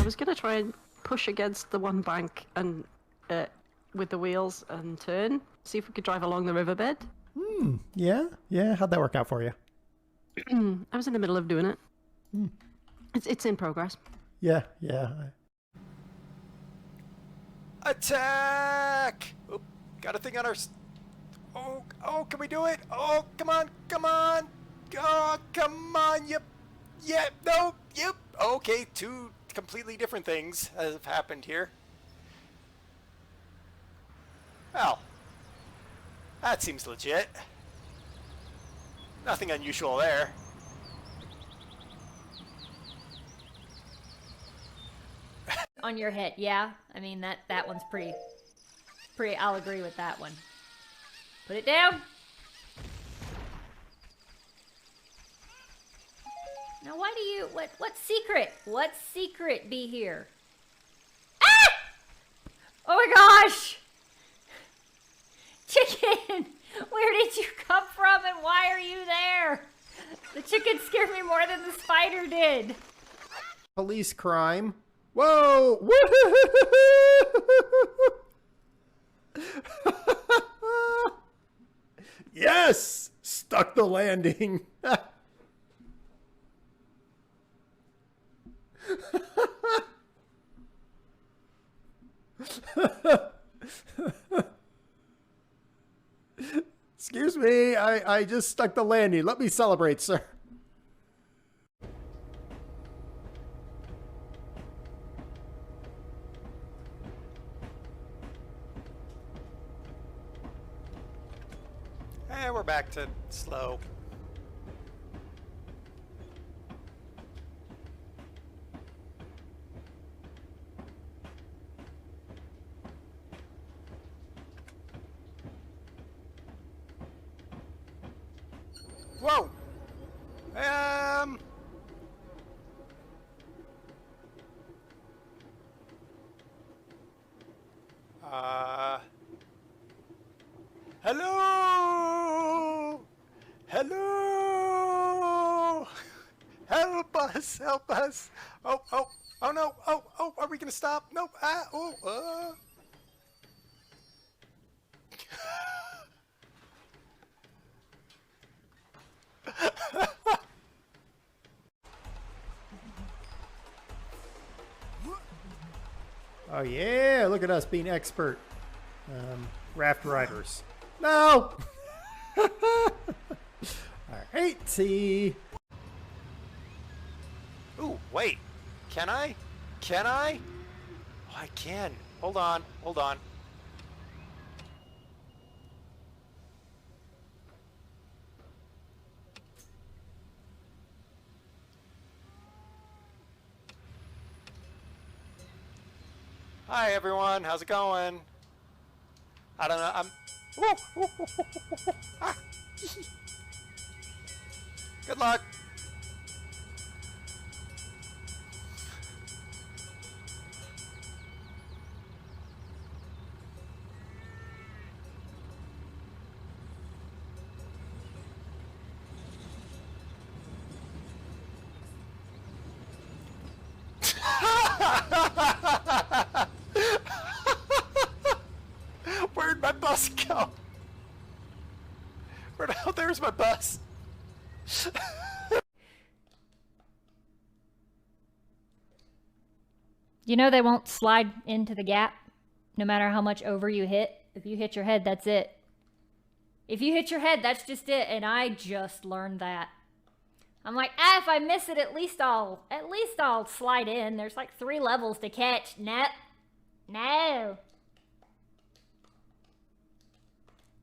was gonna try and push against the one bank and with the wheels and turn. See if we could drive along the riverbed. Yeah. How'd that work out for you? I was in the middle of doing it. It's in progress. Yeah. Attack! Oh, got a thing on our... Oh, can we do it? Oh, come on. Oh, come on, yep. Yeah, no, yep. Okay, two completely different things have happened here. Well, that seems legit. Nothing unusual there. On your head, yeah. I mean, that one's pretty, I'll agree with that one. Put it down. Now why do you, what secret be here? Ah! Oh my gosh! Chicken! Where did you come from and why are you there? The chicken scared me more than the spider did. Police crime. Whoa! Yes! Stuck the landing. Excuse me, I just stuck the landing. Let me celebrate, sir. And we're back to slow. Whoa! Hello! Hello! Help us! Help us! Oh no! Oh, are we gonna stop? No! Oh yeah, look at us being expert raft riders. No! Alrighty. Ooh, wait. Can I? Can I? Oh, I can. Hold on. Hi everyone, how's it going? I don't know, Ah. Good luck. Where'd my bus go? There's my bus. You know they won't slide into the gap no matter how much over you hit. If you hit your head, that's it. If you hit your head, that's just it. And I just learned that. I'm like, if I miss it, at least I'll slide in. There's like 3 levels to catch. No.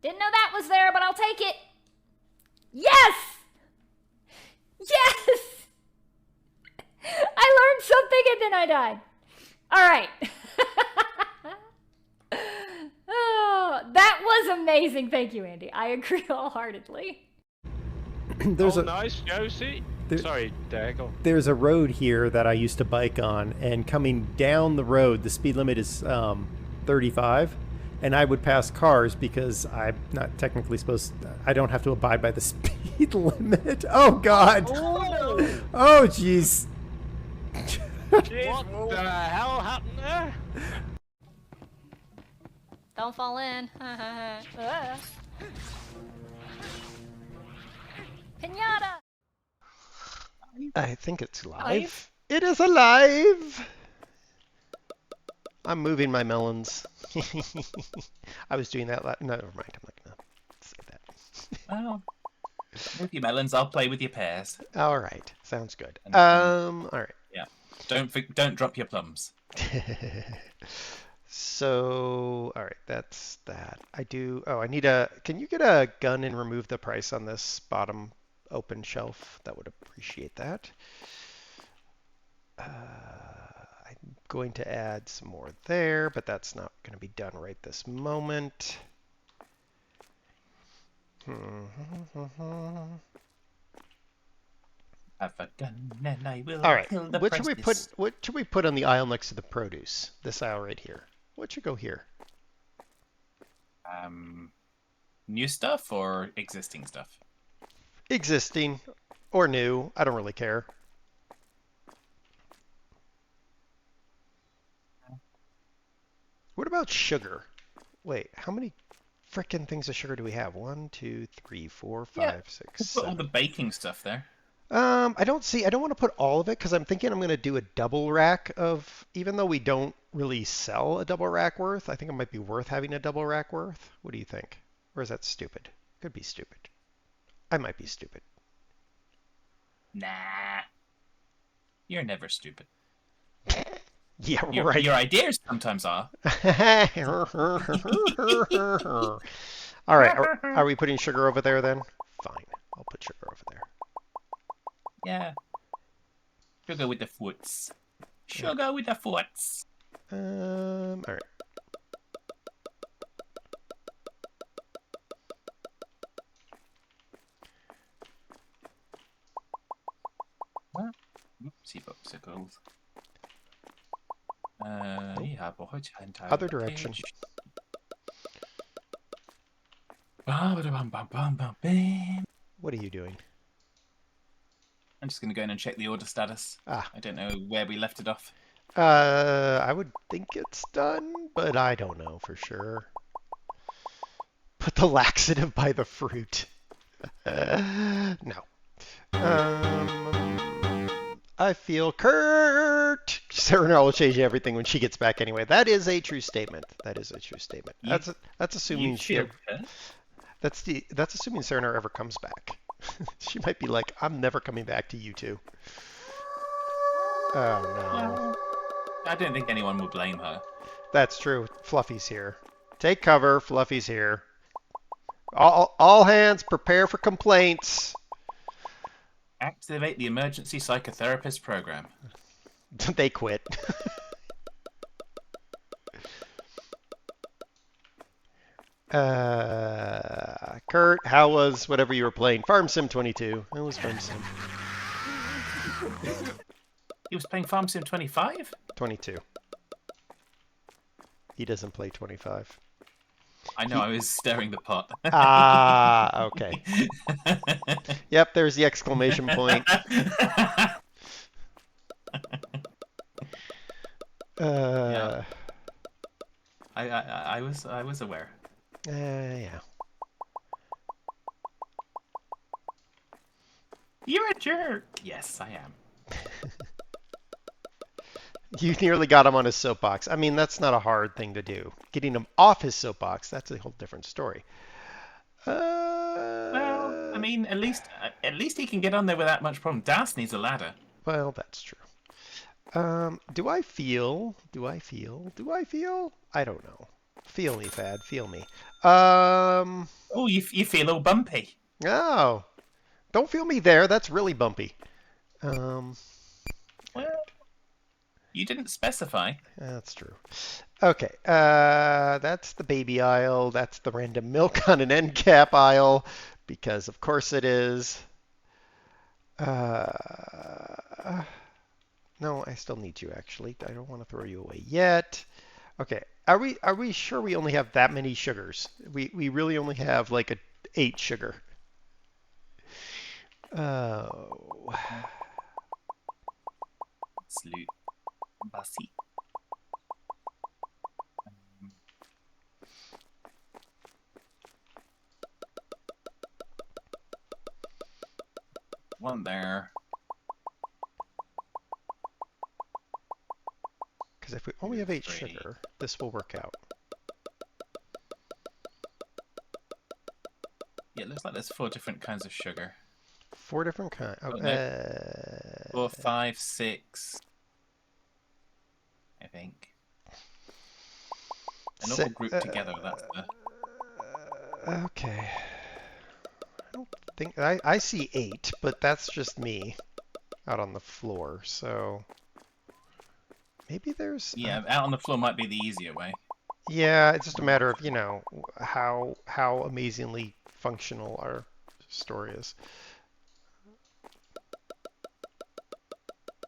Didn't know that was there, but I'll take it. Yes! Yes! I learned something and then I died. All right. Oh, that was amazing. Thank you, Andy. I agree wholeheartedly. Nice, Josie. Sorry, Derek. There's a road here that I used to bike on, and coming down the road, the speed limit is 35, and I would pass cars because I'm not technically supposed to, I don't have to abide by the speed limit. Oh, God. Oh, jeez. What the hell happened there? Don't fall in. Pinata! I think it's live. It is alive! I'm moving my melons. I was doing that. No, never mind. I'm not gonna say that. Well, with your melons, I'll play with your pears. All right, sounds good. And, All right. Yeah. Don't drop your plums. So, all right, that's that. I do. Oh, I need a. Can you get a gun and remove the price on this bottom open shelf? That would appreciate that. I'm going to add some more there, but that's not going to be done right this moment. Have a gun and I will All right. kill the What should we princess. put? What should we put on the aisle next to the produce? This aisle right here. What should go here? New stuff or existing stuff? Existing or new. I don't really care. What about sugar? Wait, how many frickin' things of sugar do we have? 1, 2, 3, 4, 5, 6, Put all 7. the baking stuff there. I don't want to put all of it because I'm thinking I'm going to do a double rack of, even though we don't really sell a double rack worth, I think it might be worth having a double rack worth. What do you think? Or is that stupid? Could be stupid. I might be stupid. Nah. You're never stupid. Yeah, Your ideas sometimes are. All right, are we putting sugar over there then? Fine, I'll put sugar over there. Yeah. Sugar with the foots. Sugar with the foots. All right. Oopsie popsicles. Other direction. What are you doing? I'm just going to go in and check the order status. Ah. I don't know where we left it off. I would think it's done, but I don't know for sure. Put the laxative by the fruit. No. I feel Kurt. Sarah will change everything when she gets back anyway. That is a true statement. That is a true statement. That's assuming that's assuming Sarah ever comes back. She might be like, I'm never coming back to you two. Oh no. I don't think anyone will blame her. That's true. Fluffy's here. Take cover. Fluffy's here. All hands prepare for complaints. Activate the emergency psychotherapist program. They quit. Kurt, how was whatever you were playing? Farm Sim 22. It was Farm Sim. He was playing Farm Sim 25? 22. He doesn't play 25. I know, I was stirring the pot. Ah, okay. Yep, there's the exclamation point. Yeah. I was aware. Yeah. You're a jerk. Yes, I am. You nearly got him on his soapbox. I mean, that's not a hard thing to do. Getting him off his soapbox, that's a whole different story. Well, I mean, at least he can get on there without much problem. Das needs a ladder. Well, that's true. Do I feel? I don't know. Feel me, Fad. Feel me. Oh, you feel all bumpy. Oh, don't feel me there. That's really bumpy. Well, you didn't specify. That's true. Okay, that's the baby aisle. That's the random milk on an end cap aisle, because of course it is. No, I still need you actually. I don't want to throw you away yet. Okay, are we sure we only have that many sugars? We really only have like 8 sugar. Oh. Salute. Bossy. One there. Because if we only have 8 3. sugar, this will work out. Yeah, it looks like there's 4 different kinds of sugar. 4 different kinds. Oh, no. 4, 5, 6. I think. And not all grouped together. That's the. Okay. I don't think I see 8, but that's just me out on the floor. So maybe there's. Yeah, out on the floor might be the easier way. Yeah, it's just a matter of, you know, how amazingly functional our story is.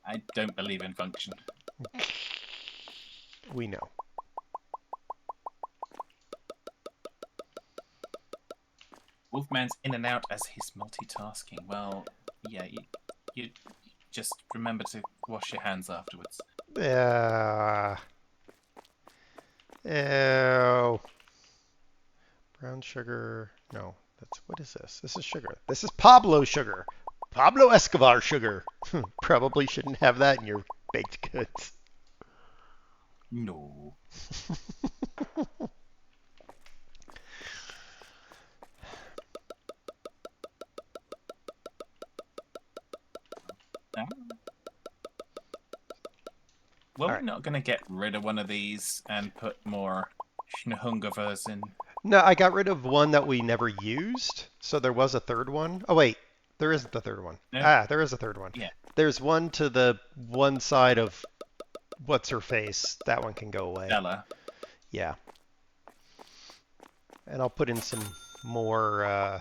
I don't believe in function. We know. Wolfman's in and out as he's multitasking. Well, yeah, you just remember to wash your hands afterwards. Ew. Brown sugar. No, what is this? This is sugar. This is Pablo sugar. Pablo Escobar sugar. Probably shouldn't have that in your baked goods. No. Well, we're not going to get rid of one of these and put more Schnehungavers in. No, I got rid of one that we never used. So there was a third one. Oh, wait. There isn't the third one. No? There is a third one. Yeah. There's one to the one side of what's her face. That one can go away. Bella. Yeah. And I'll put in some more.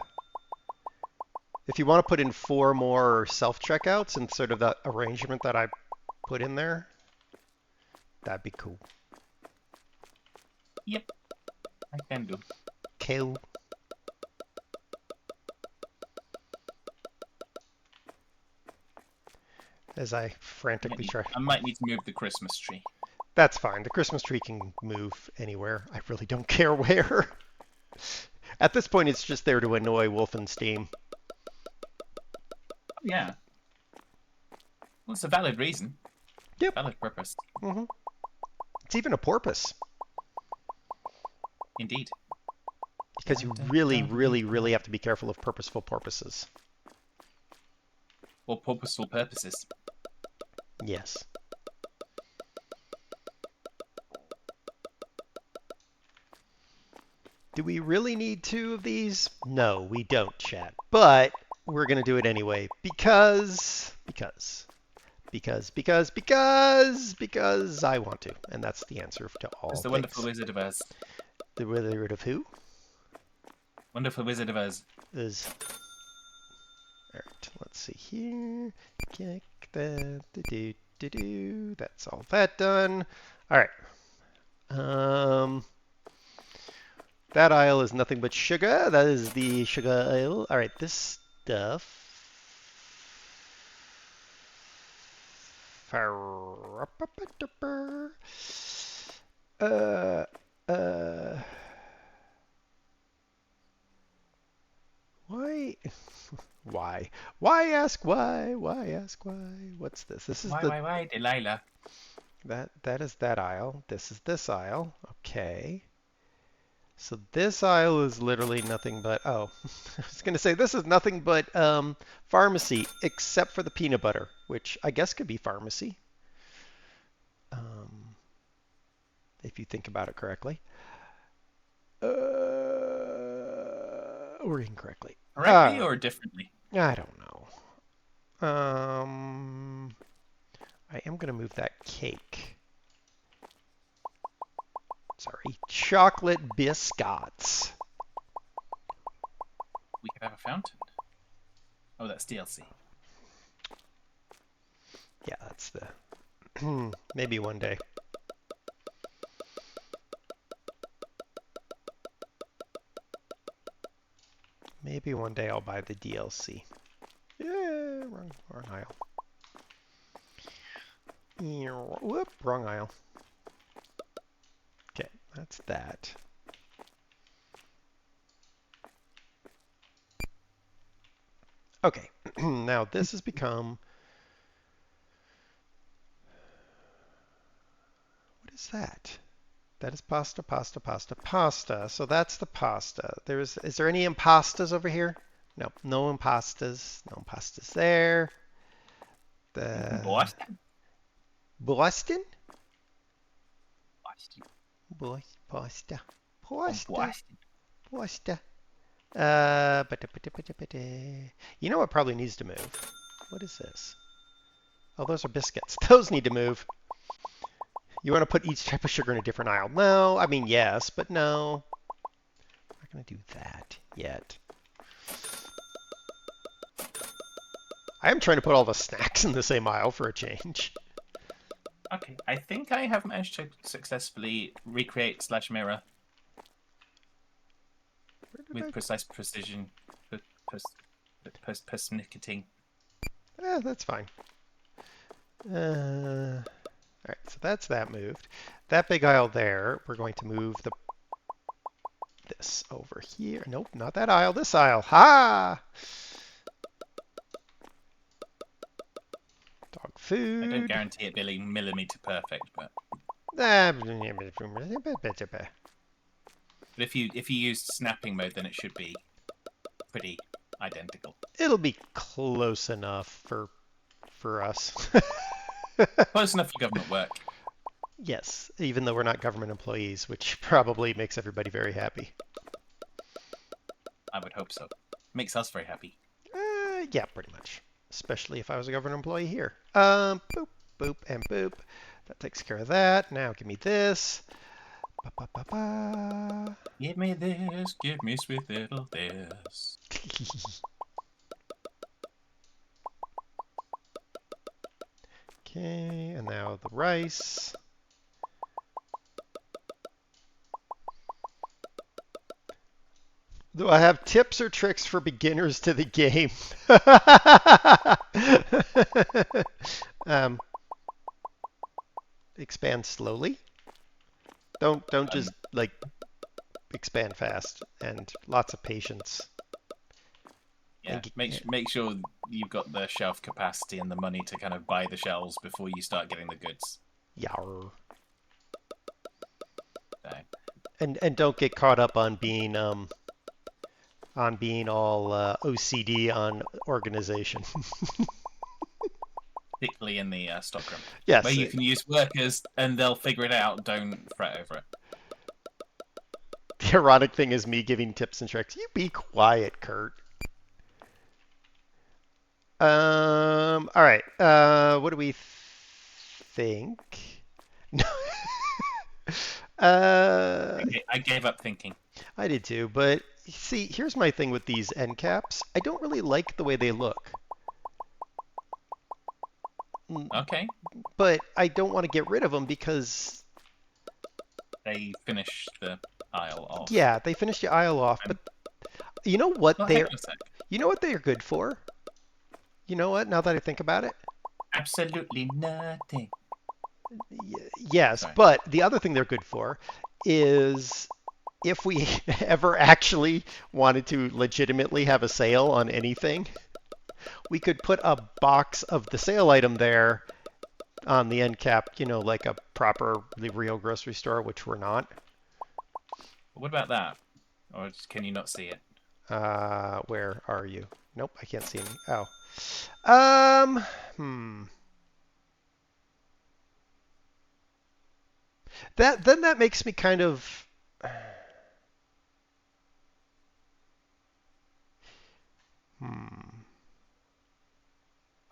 If you want to put in 4 more self-checkouts in sort of that arrangement that I put in there, that'd be cool. Yep. I can do. Cool. As I frantically try. I might need to move the Christmas tree. That's fine. The Christmas tree can move anywhere. I really don't care where. At this point, it's just there to annoy Wolfenstein. Yeah. Well, it's a valid reason. Yep. Valid purpose. Mm-hmm. It's even a porpoise. Indeed. Because you really, really, really have to be careful of purposeful porpoises. Or purposeful purposes. Yes. Do we really need 2 of these? No, we don't, chat. But we're going to do it anyway because I want to. And that's the answer to all It's the things. Wonderful Wizard of Oz. The Wizard of who? Wonderful Wizard of Oz. Is. Alright, let's see here. Kick that. Do. That's all that done. Alright. That aisle is nothing but sugar. That is the sugar aisle. Alright, this stuff. Why? Why? Why ask why? Why ask why? What's this? This is Why, Delilah? That is that aisle. This is this aisle. Okay. So this aisle is literally nothing but, oh, I was going to say this is nothing but pharmacy, except for the peanut butter, which I guess could be pharmacy, if you think about it correctly. Or incorrectly. Correctly or differently? I don't know. I am going to move that cake. Sorry, chocolate biscuits. We could have a fountain. Oh, that's DLC. Yeah, that's the... maybe one day. Maybe one day I'll buy the DLC. Yeah, wrong aisle. Whoop, wrong aisle. Okay, that's that. Okay, now this has become... What is that? That is pasta, pasta, pasta, pasta. So that's the pasta. Is there any impastas over here? No, no impastas. No impastas there. The Boston. Boston? Boston. Pasta. On Pasta. Boston. Pasta. You know what probably needs to move? What is this? Oh, those are biscuits. Those need to move. You want to put each type of sugar in a different aisle? No, I mean yes, but no. I'm not going to do that yet. I am trying to put all the snacks in the same aisle for a change. Okay, I think I have managed to successfully recreate slash mirror with precise precision. Persnickety. That's fine. All right, so that's that moved. That big aisle there, we're going to move this over here. Nope, not that aisle, this aisle. Ha! Dog food. I don't guarantee it being millimeter perfect, but if you use snapping mode, then it should be pretty identical. It'll be close enough for us. Close enough for government work. Yes, even though we're not government employees, which probably makes everybody very happy. I would hope so. Makes us very happy. Yeah, pretty much. Especially if I was a government employee here. Boop, boop, and boop. That takes care of that. Now give me this. Ba, ba, ba, ba. Give me this, give me sweet little this. Okay, and now the rice. Do I have tips or tricks for beginners to the game? Expand slowly. Don't just like expand fast, and lots of patience. Yeah, make sure you've got the shelf capacity and the money to kind of buy the shelves before you start getting the goods. Yar. So, And don't get caught up on being all OCD on organization. particularly in the stockroom. Yes. Where you can use workers and they'll figure it out. Don't fret over it. The ironic thing is me giving tips and tricks. You be quiet, Kurt. All right. What do we think? I gave up thinking. I did too, but see, here's my thing with these end caps. I don't really like the way they look. Okay. But I don't want to get rid of them because they finish the aisle off. Yeah, they finish the aisle off. But you know what they're good for? You know what? Now that I think about it, absolutely nothing. Yes, sorry. But the other thing they're good for is if we ever actually wanted to legitimately have a sale on anything, we could put a box of the sale item there on the end cap, you know, like a proper real grocery store, which we're not. What about that? Or can you not see it? Where are you? Nope, I can't see any. Oh. That makes me kind of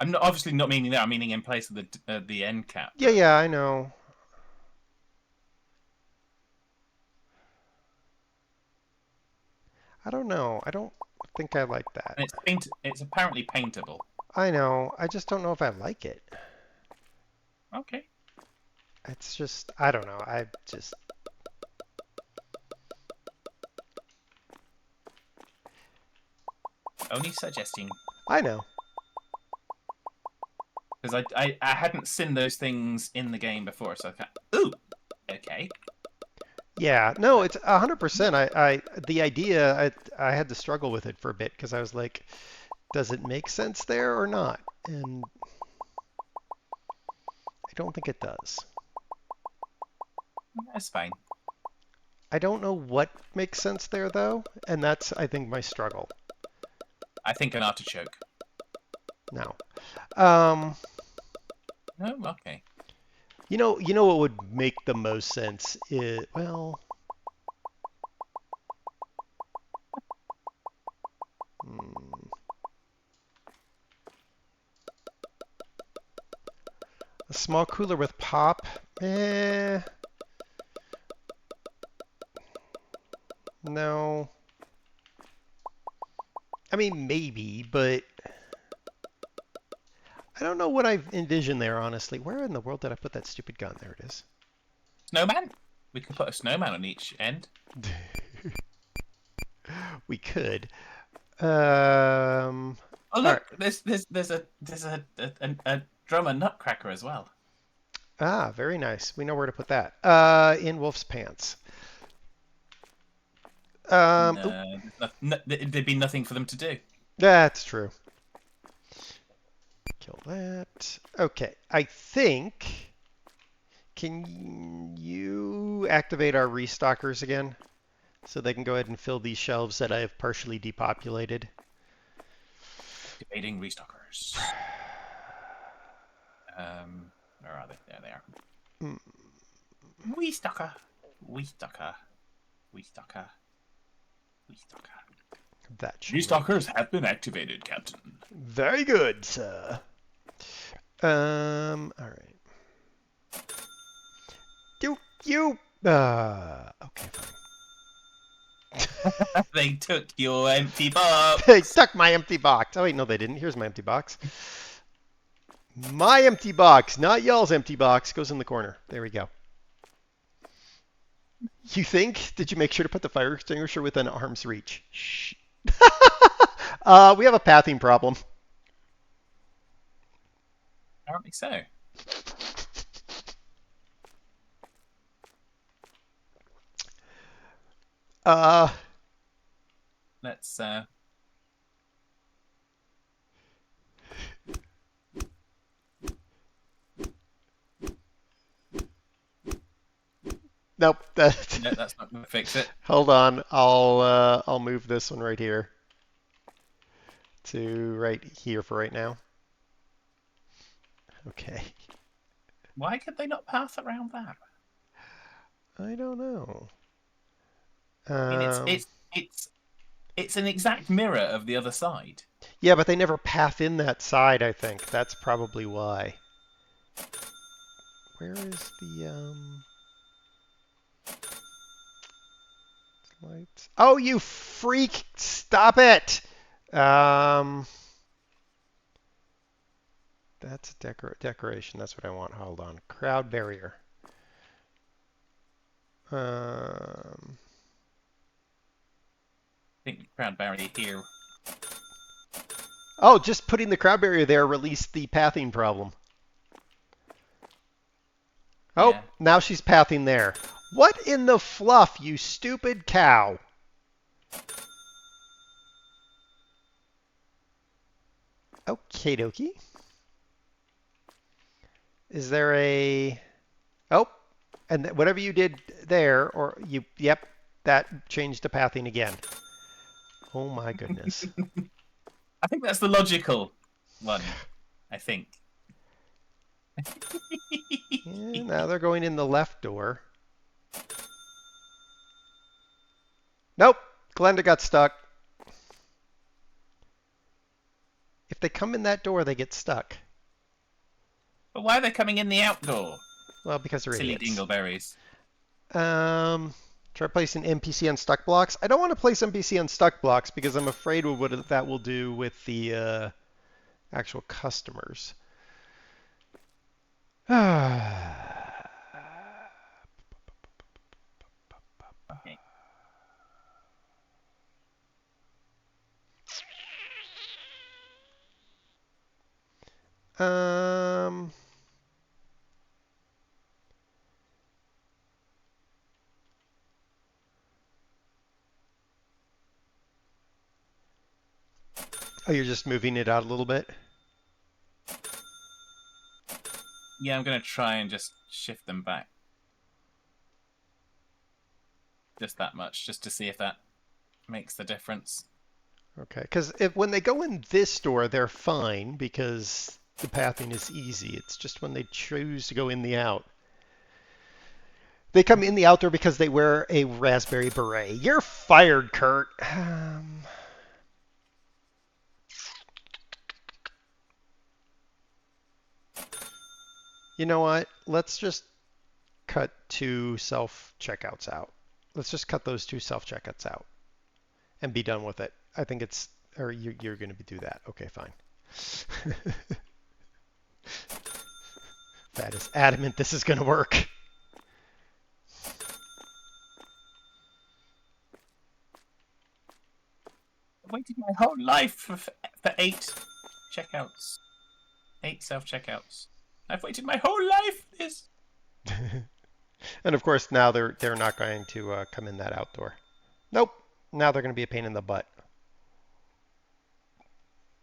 I'm obviously not meaning that. I'm meaning in place of the end cap. Yeah, I know. I don't know. I don't think I like that. And it's apparently paintable. I know. I just don't know if I like it. Okay. It's just, I don't know. Only suggesting. I know. Because I hadn't seen those things in the game before, so I thought, ooh, okay. Yeah, no, it's 100%. The idea, I had to struggle with it for a bit because I was like, does it make sense there or not? And I don't think it does. That's fine. I don't know what makes sense there though, and that's I think my struggle. I think an artichoke. No. No, okay. You know what would make the most sense is, well, a small cooler with pop. No. I mean, maybe, but I don't know what I envisioned there, honestly. Where in the world did I put that stupid gun? There it is. Snowman? We can put a snowman on each end. We could. Oh all look, right. there's a drummer nutcracker as well. Ah, very nice. We know where to put that. In Wolf's pants. No, there'd be nothing for them to do. That's true. Kill that. Okay, I think. Can you activate our restockers again? So they can go ahead and fill these shelves that I have partially depopulated. Activating restockers. Where are they? There they are. Restocker. Restocker. Restocker. Restocker. That should Restockers have been activated, Captain. Very good, sir. All right. Okay, fine. They took your empty box. They took my empty box. Oh wait, no, they didn't. Here's my empty box. My empty box, not y'all's empty box, goes in the corner. There we go. You think? Did you make sure to put the fire extinguisher within arm's reach? Shh. We have a pathing problem. Apparently so. Let's Nope. no, that's not going to fix it. Hold on. I'll move this one right here to right here for right now. Okay. Why could they not pass around that? I don't know. I mean, it's an exact mirror of the other side. Yeah, but they never path in that side, I think. That's probably why. Where is the lights? Oh, you freak! Stop it! That's a decoration. That's what I want. Hold on. Crowd barrier. I think the crowd barrier here. Oh, just putting the crowd barrier there released the pathing problem. Oh, Yeah. now she's pathing there. What in the fluff, you stupid cow? Okie dokie. Is there a... Oh, and whatever you did there, or you... Yep, that changed the pathing again. Oh my goodness. I think that's the logical one. I think. Yeah, now they're going in the left door. Nope, Glenda got stuck. If they come in that door, they get stuck. But why are they coming in the outdoor? Well, because they're Silly idiots. dingleberries. Try placing NPC on stuck blocks. I don't want to place NPC on stuck blocks because I'm afraid of what that will do with the actual customers. Okay. Oh, you're just moving it out a little bit? Yeah, I'm going to try and just shift them back. Just that much, just to see if that makes the difference. Okay, because when they go in this door, they're fine because the pathing is easy. It's just when they choose to go in the out. They come in the outdoor because they wear a raspberry beret. You're fired, Kurt. You know what? Let's just cut 2 self-checkouts out. Let's just cut those 2 self-checkouts out and be done with it. I think it's, or you're going to do that. Okay, fine. That is adamant this is going to work. I've waited my whole life for 8 checkouts. 8 self-checkouts. I've waited my whole life for this. And of course now they're not going to come in that outdoor. Nope. Now they're going to be a pain in the butt.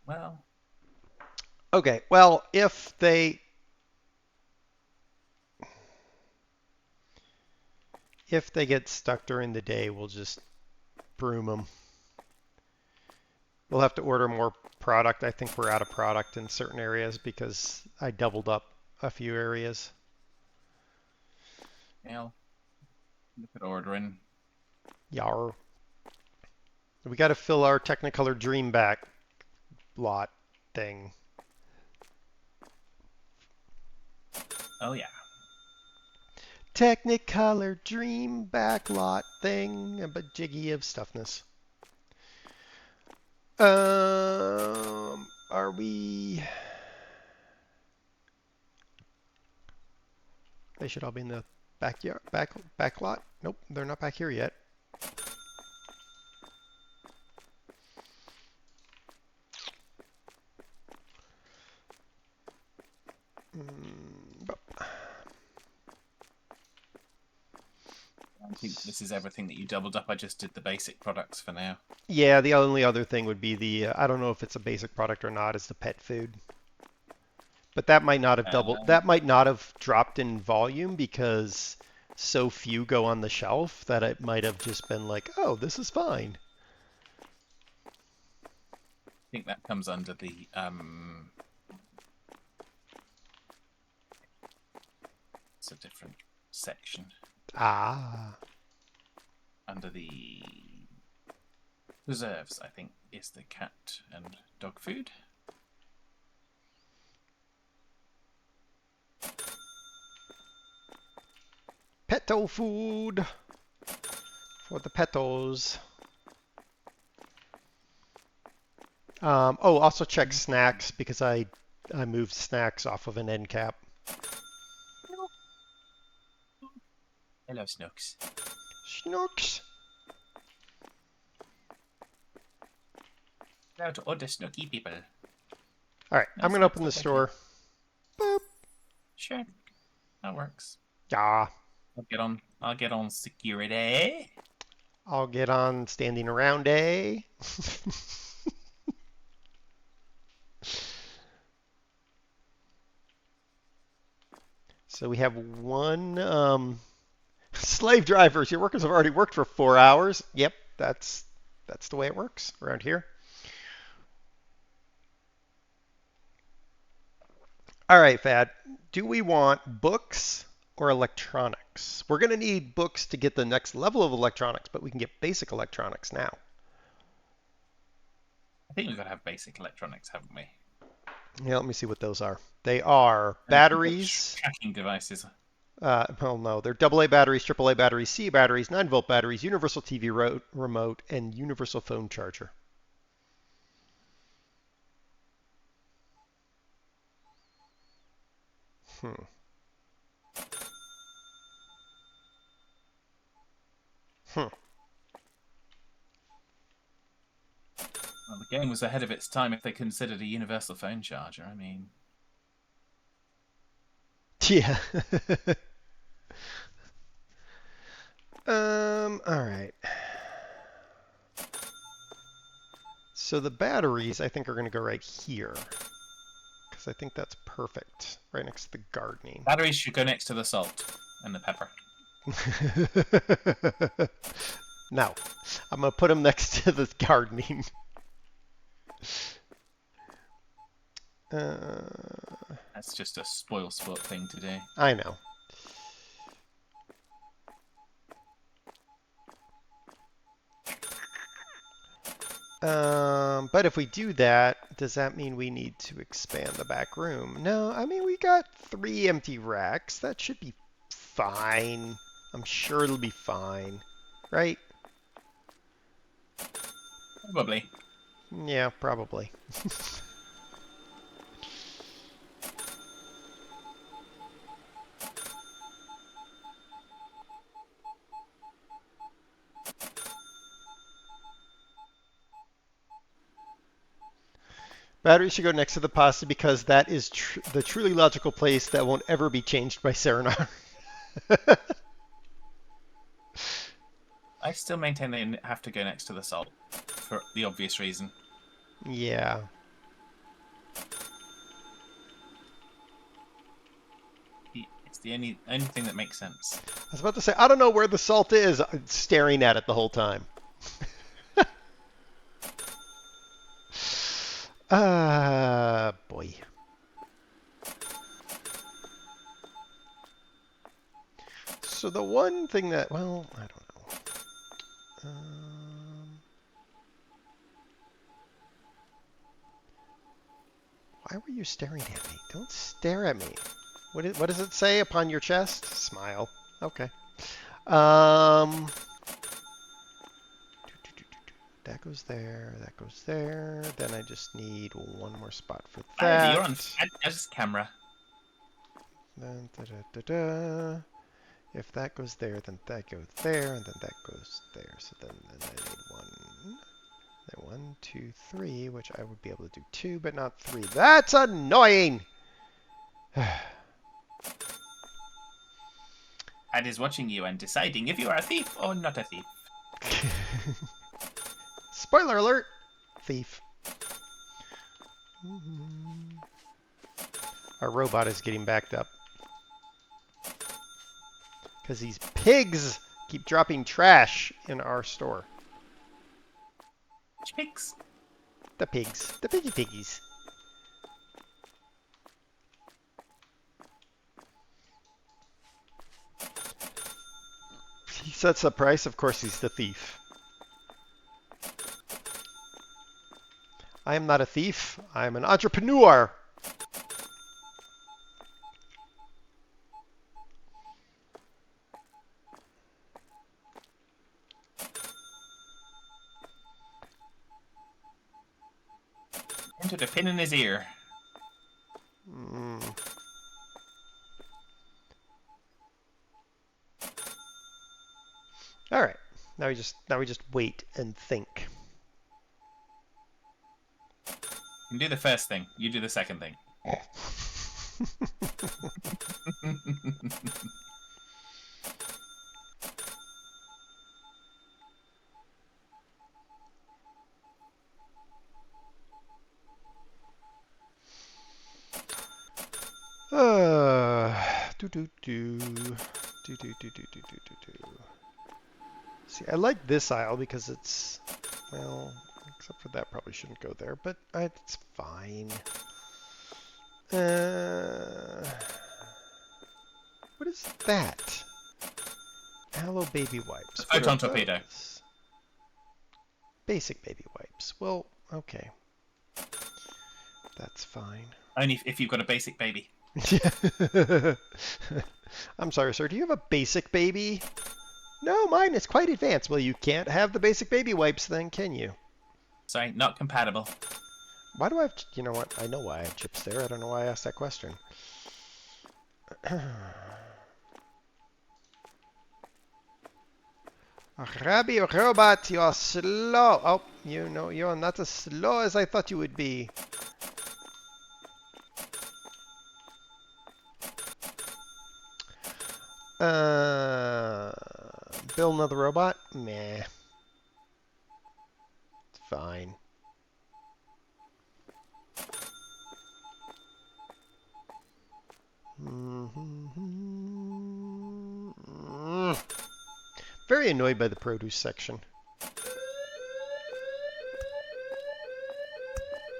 Well. Okay. Well, if they get stuck during the day, we'll just broom them. We'll have to order more product. I think we're out of product in certain areas because I doubled up a few areas. Yeah. Look at ordering. Yar. We got to fill our Technicolor Dreamback lot thing. Oh yeah. Technicolor Dreamback lot thing. A bajiggy of stuffness. Are we? They should all be in the backyard, back lot. Nope, they're not back here yet. I think this is everything that you doubled up. I just did the basic products for now. Yeah, the only other thing would be the, I don't know if it's a basic product or not, is the pet food. But that might not have doubled, that might not have dropped in volume because so few go on the shelf that it might have just been like, oh, this is fine. I think that comes under the it's a different section. Ah. Under the reserves, I think, is the cat and dog food. Petto food for the pettos. Oh, also check snacks because I moved snacks off of an end cap. Hello, Snooks. Snooks. Hello to all the Snooky people. All right, I'm gonna open the store. Boop. Sure, that works. Yeah. I'll get on security. I'll get on standing around a. So we have one slave drivers. Your workers have already worked for 4 hours. Yep, that's the way it works around here. All right, Fad. Do we want books or electronics? We're going to need books to get the next level of electronics, but we can get basic electronics now. I think we've got to have basic electronics, haven't we? Yeah, let me see what those are. They are batteries. Tracking devices. Well, no, they're AA batteries, AAA batteries, C batteries, 9-volt batteries, universal TV remote, and universal phone charger. Well, the game was ahead of its time if they considered a universal phone charger. I mean, Yeah. All right. So the batteries, I think, are going to go right here. Because I think that's perfect. Right next to the gardening. Batteries should go next to the salt and the pepper. No. I'm going to put them next to the gardening. That's just a spoil sport thing to do. I know. But if we do that, does that mean we need to expand the back room? No, I mean, we got 3 empty racks. That should be fine. I'm sure it'll be fine. Right? Probably. Yeah, probably. Battery should go next to the pasta because that is the truly logical place that won't ever be changed by Serenar. I still maintain they have to go next to the salt for the obvious reason. Yeah. It's the only thing that makes sense. I was about to say, I don't know where the salt is. I'm staring at it the whole time. Boy. So the one thing that, well, I don't know. Why were you staring at me? Don't stare at me. What does it say upon your chest? Smile. Okay. That goes there. That goes there. Then I just need one more spot for that. You're on as camera. Then, da-da-da-da. If that goes there, then that goes there, and then that goes there. So then I need one. Then 1, 2, 3, which I would be able to do 2, but not 3. That's annoying! And is watching you and deciding if you are a thief or not a thief. Spoiler alert! Thief. Our robot is getting backed up. Because these pigs keep dropping trash in our store. Which pigs? The pigs. The piggy piggies. He sets the price. Of course he's the thief. I am not a thief. I am an entrepreneur. Entered a pin in his ear. All right. Now we just wait and think. You can do the first thing. You do the second thing. See, I like this aisle because it's, well, except for that probably shouldn't go there, but it's fine. What is that? Aloe baby wipes. What Photon are torpedo. those? Basic baby wipes. Well, okay. That's fine. Only if you've got a basic baby. I'm sorry, sir. Do you have a basic baby? No, mine is quite advanced. Well, you can't have the basic baby wipes then, can you? Sorry, not compatible. Why do I have... You know what? I know why I have chips there. I don't know why I asked that question. Rabbi Robot, you're slow. Oh, you know, you're not as slow as I thought you would be. Build another robot? Meh. It's fine. Very annoyed by the produce section.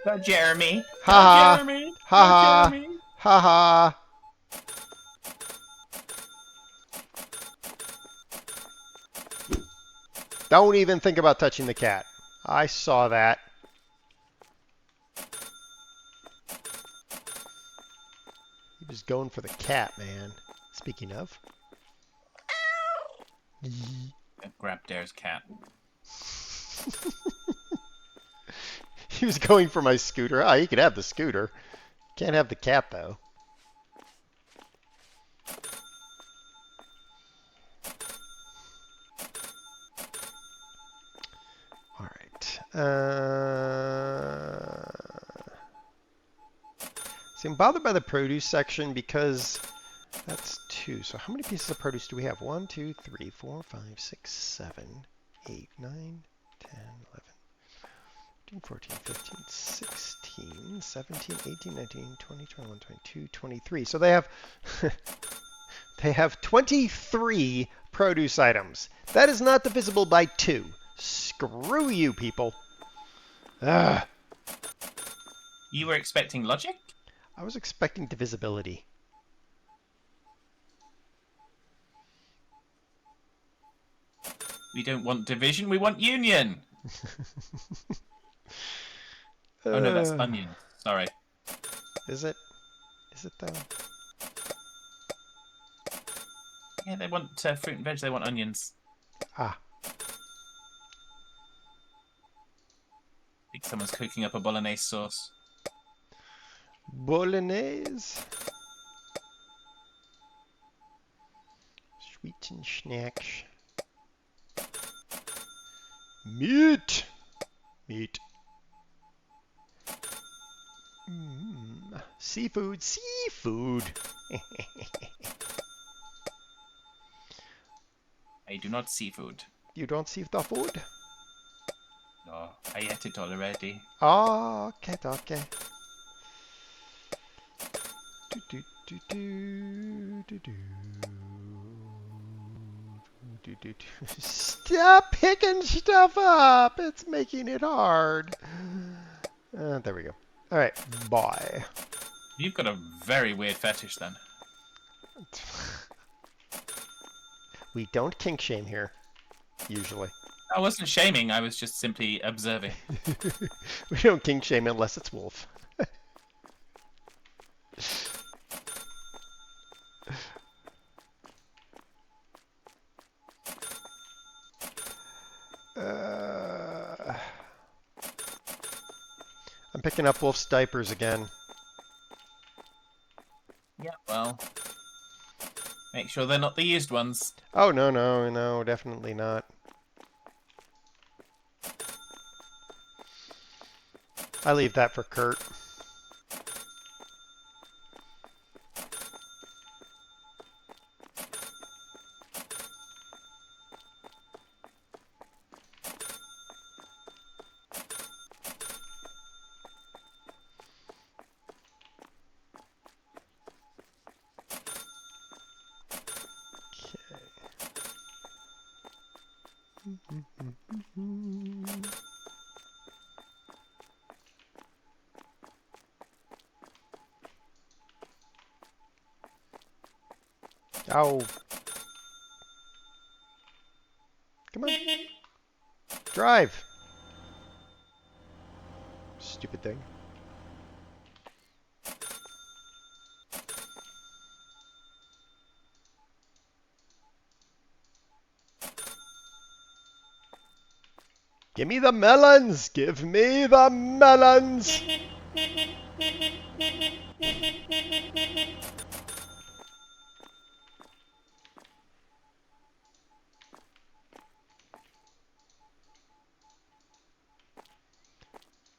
Go, Jeremy. Ha ha. Go, Jeremy. Ha Go, ha. Jeremy. Ha ha. Don't even think about touching the cat. I saw that. He was going for the cat, man. Speaking of. Grab Dare's cat. He was going for my scooter. Ah, he could have the scooter. Can't have the cat, though. All right. See, I'm bothered by the produce section because that's 2. So how many pieces of produce do we have? 1, 2, 3, 4, 5, 6, 7, 8, 9, 10, 11, 13, 14, 15, 16, 17, 18, 19, 20, 21, 22, 23. So they have they have 23 produce items. That is not divisible by 2. Screw you, people. Ugh. You were expecting logic? I was expecting divisibility. We don't want division, we want union. Oh no, that's onion. Sorry. Is it? Is it though? Yeah, they want fruit and veg, they want onions. Ah. I think someone's cooking up a bolognese sauce. Bolognese. Sweet and snacks. Meat. Meat. Seafood. Seafood. I do not seafood. You don't see the food? No, I ate it already. Oh, okay, okay. Do, do, do, do, do, do, do, do. Stop picking stuff up! It's making it hard. There we go. All right, bye. You've got a very weird fetish then. We don't kink shame here, usually. I wasn't shaming, I was just simply observing. We don't kink shame unless it's wolf. I'm picking up Wolf's diapers again. Yeah, well, make sure they're not the used ones. Oh, no, no, no, definitely not. I leave that for Kurt. Oh. Come on. Drive. Stupid thing. Give me the melons! Give me the melons!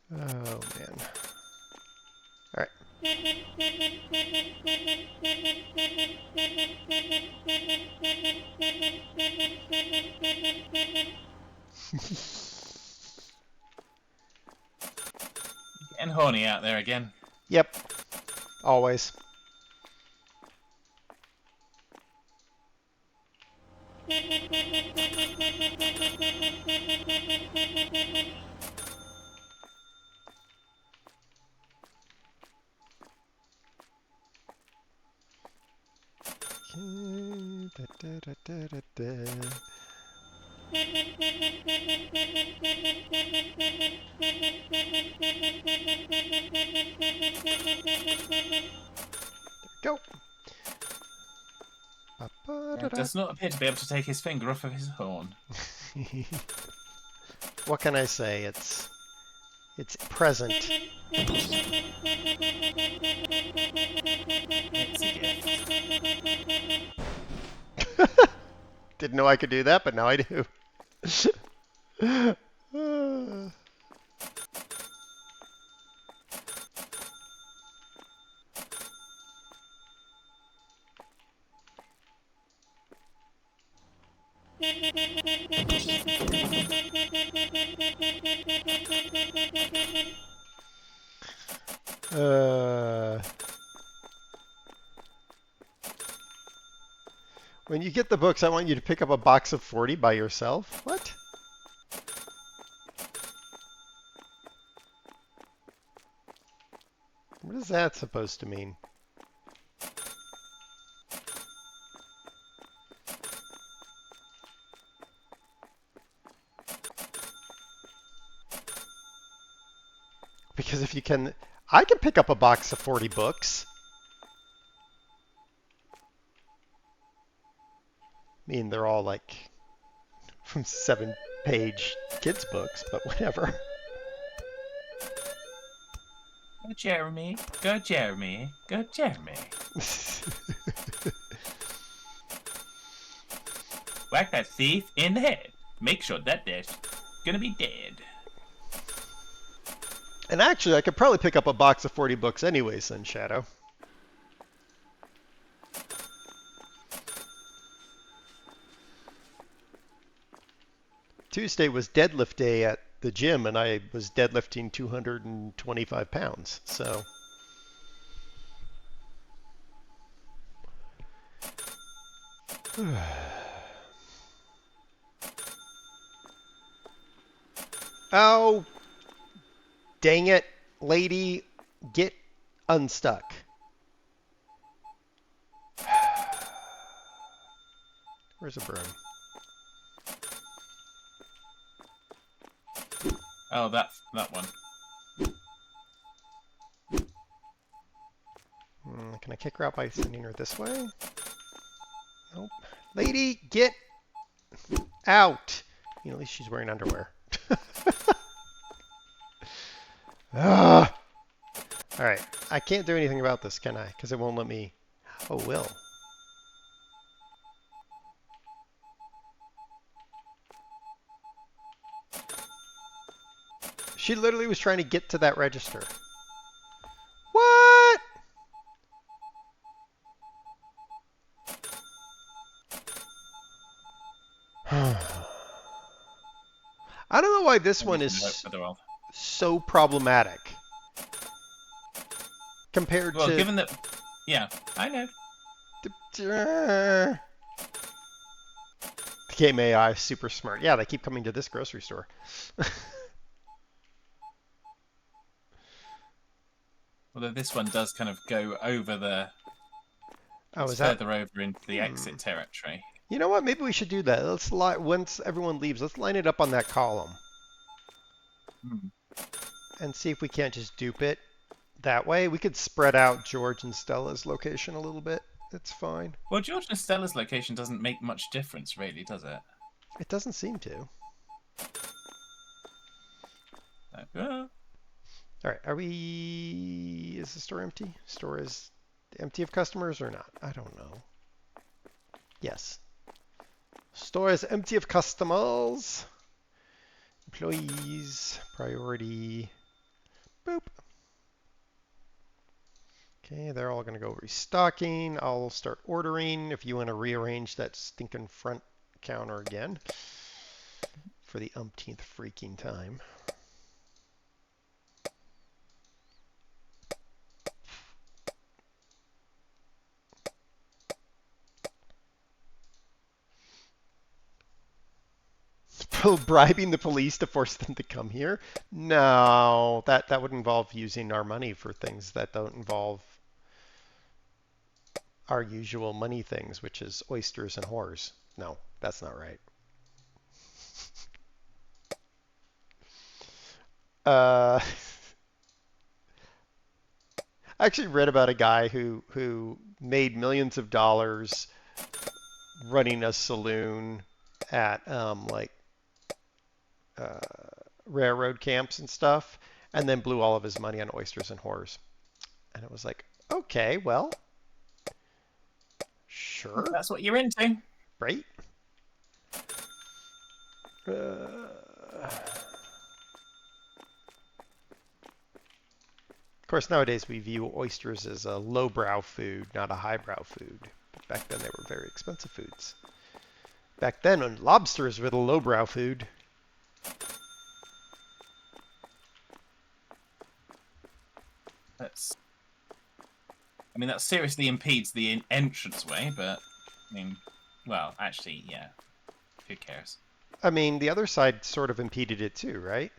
Oh, man. Alright. Getting horny out there again. Yep. Always. Go. It does not appear to be able to take his finger off of his horn. What can I say? It's present. It's a gift. Didn't know I could do that, but now I do. When you get the books, I want you to pick up a box of 40 by yourself. What? What is that supposed to mean? Because if you can, I can pick up a box of 40 books. I mean, they're all like from 7-page kids books, but whatever. Go Jeremy, go Jeremy, go Jeremy. Whack that thief in the head. Make sure that they're gonna be dead. And actually, I could probably pick up a box of 40 books anyway, Sun Shadow. Tuesday was deadlift day at the gym, and I was deadlifting 225 pounds, so... Oh, dang it, lady, get unstuck. Where's a broom? Oh, that one. Can I kick her out by sending her this way? Nope. Lady, get out. You know, at least she's wearing underwear. All right. I can't do anything about this, can I? Because it won't let me. Oh, it will. She literally was trying to get to that register. What? I don't know why this one is so problematic compared to... Well, given that... Yeah, I know. The game AI is super smart. Yeah, they keep coming to this grocery store. Although this one does kind of go over the... Oh, it's is that... further over into the exit territory. You know what? Maybe we should do that. Let's once everyone leaves, let's line it up on that column. And see if we can't just dupe it that way. We could spread out George and Stella's location a little bit. It's fine. Well, George and Stella's location doesn't make much difference, really, does it? It doesn't seem to. Well, All right, are we... Is the store empty? Store is empty of customers or not? I don't know. Yes. Store is empty of customers. Employees. Priority. Boop. Okay, they're all going to go restocking. I'll start ordering if you want to rearrange that stinking front counter again for the umpteenth freaking time. Bribing the police to force them to come here? No, that would involve using our money for things that don't involve our usual money things, which is oysters and whores. No, that's not right. I actually read about a guy who made millions of dollars running a saloon at uh, railroad camps and stuff, and then blew all of his money on oysters and whores. And it was like, okay, well, sure, That's what you're into. right? Of course, nowadays we view oysters as a lowbrow food, not a highbrow food. But back then they were very expensive foods. Back then, when lobsters were the lowbrow food. That seriously impedes the entranceway, but I mean, well, actually, yeah. Who cares? I mean, the other side sort of impeded it too, right?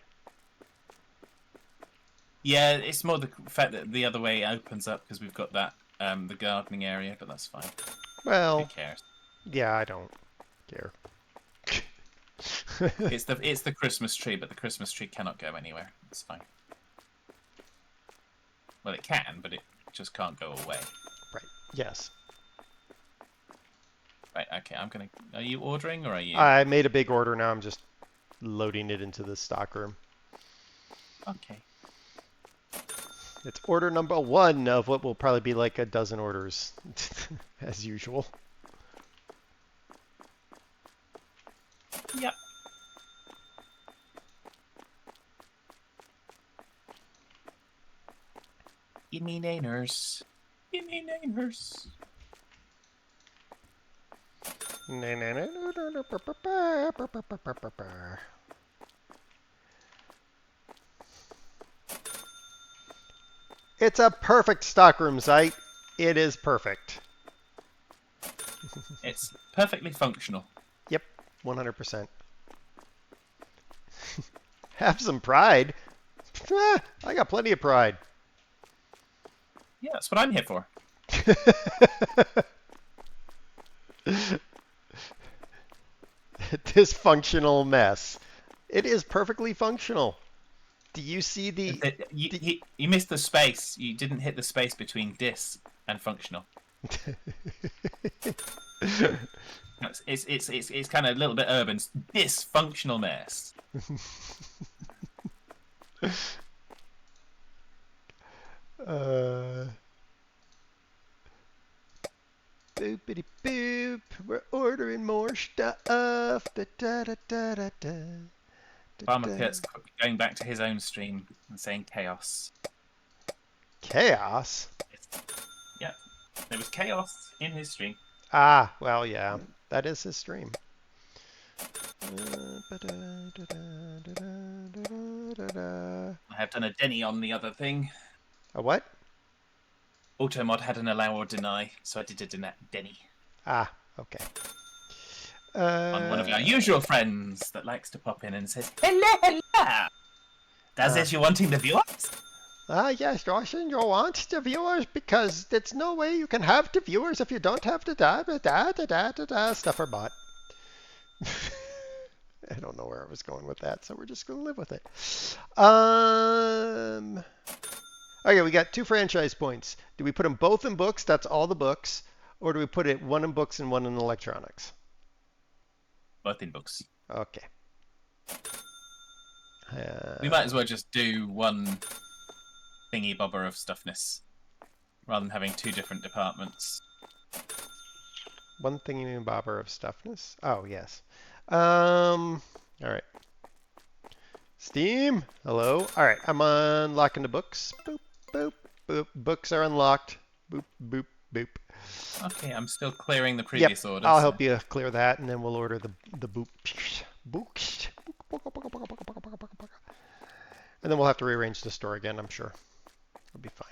Yeah, it's more the fact that the other way opens up because we've got that the gardening area, but that's fine. Who Well, cares? yeah, I don't care. It's the Christmas tree, but the Christmas tree cannot go anywhere. It's fine. Well, it can, but it just can't go away. Right. Yes. Right. Okay. Are you ordering or are you? I made a big order. Now I'm just loading it into the stock room. Okay. It's order number 1 of what will probably be like a dozen orders, as usual. Yep. You mean naners? You mean naners? It's a perfect stockroom site. It is perfect. It's perfectly functional. Yep, 100%. Have some pride. I got plenty of pride. Yeah, that's what I'm here for. Dysfunctional mess. It is perfectly functional. Do you see the... You missed the space. You didn't hit the space between dis and functional. It's kind of a little bit urban. Dysfunctional mess. Boopity boop. We're ordering more stuff. Da, da, da, da, da, da. Farmer Kurt's going back to his own stream and saying chaos. Chaos? Yeah, there was chaos in his stream. Ah, well, yeah. That is his stream. I have done a Denny on the other thing. A what? Automod had an allow or deny, so I did a Denny. Ah, okay. On one of our usual friends that likes to pop in and says, hello, hello! Does it you wanting the viewers? Yes, Dawson, you want the viewers because there's no way you can have the viewers if you don't have the stuffer bot. I don't know where I was going with that, so we're just going to live with it. Okay, we got 2 franchise points. Do we put them both in books? That's all the books. Or do we put it 1 in books and 1 in electronics? Both in books. Okay. We might as well just do 1 thingy bobber of stuffness rather than having 2 different departments. 1 thingy bobber of stuffness? Oh, yes. All right. Steam, hello. All right, I'm unlocking the books. Boop, boop, boop. Books are unlocked. Boop, boop, boop. Okay, I'm still clearing the Yep, previous order. I'll so- help you clear that, and then we'll order the boop. Books. And then we'll have to rearrange the store again, I'm sure. It'll be fine.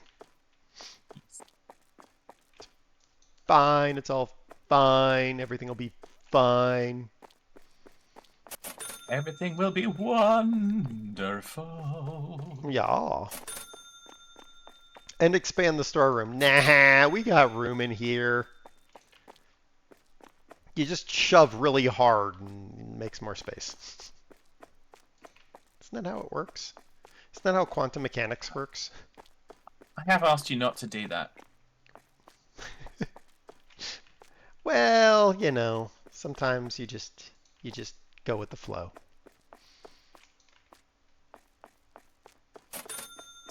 Fine, it's all fine. Everything will be fine. Everything will be wonderful. Yeah. And expand the storeroom. Nah, we got room in here. You just shove really hard and it makes more space. Isn't that how it works? Isn't that how quantum mechanics works? I have asked you not to do that. Well, you know, sometimes you just go with the flow.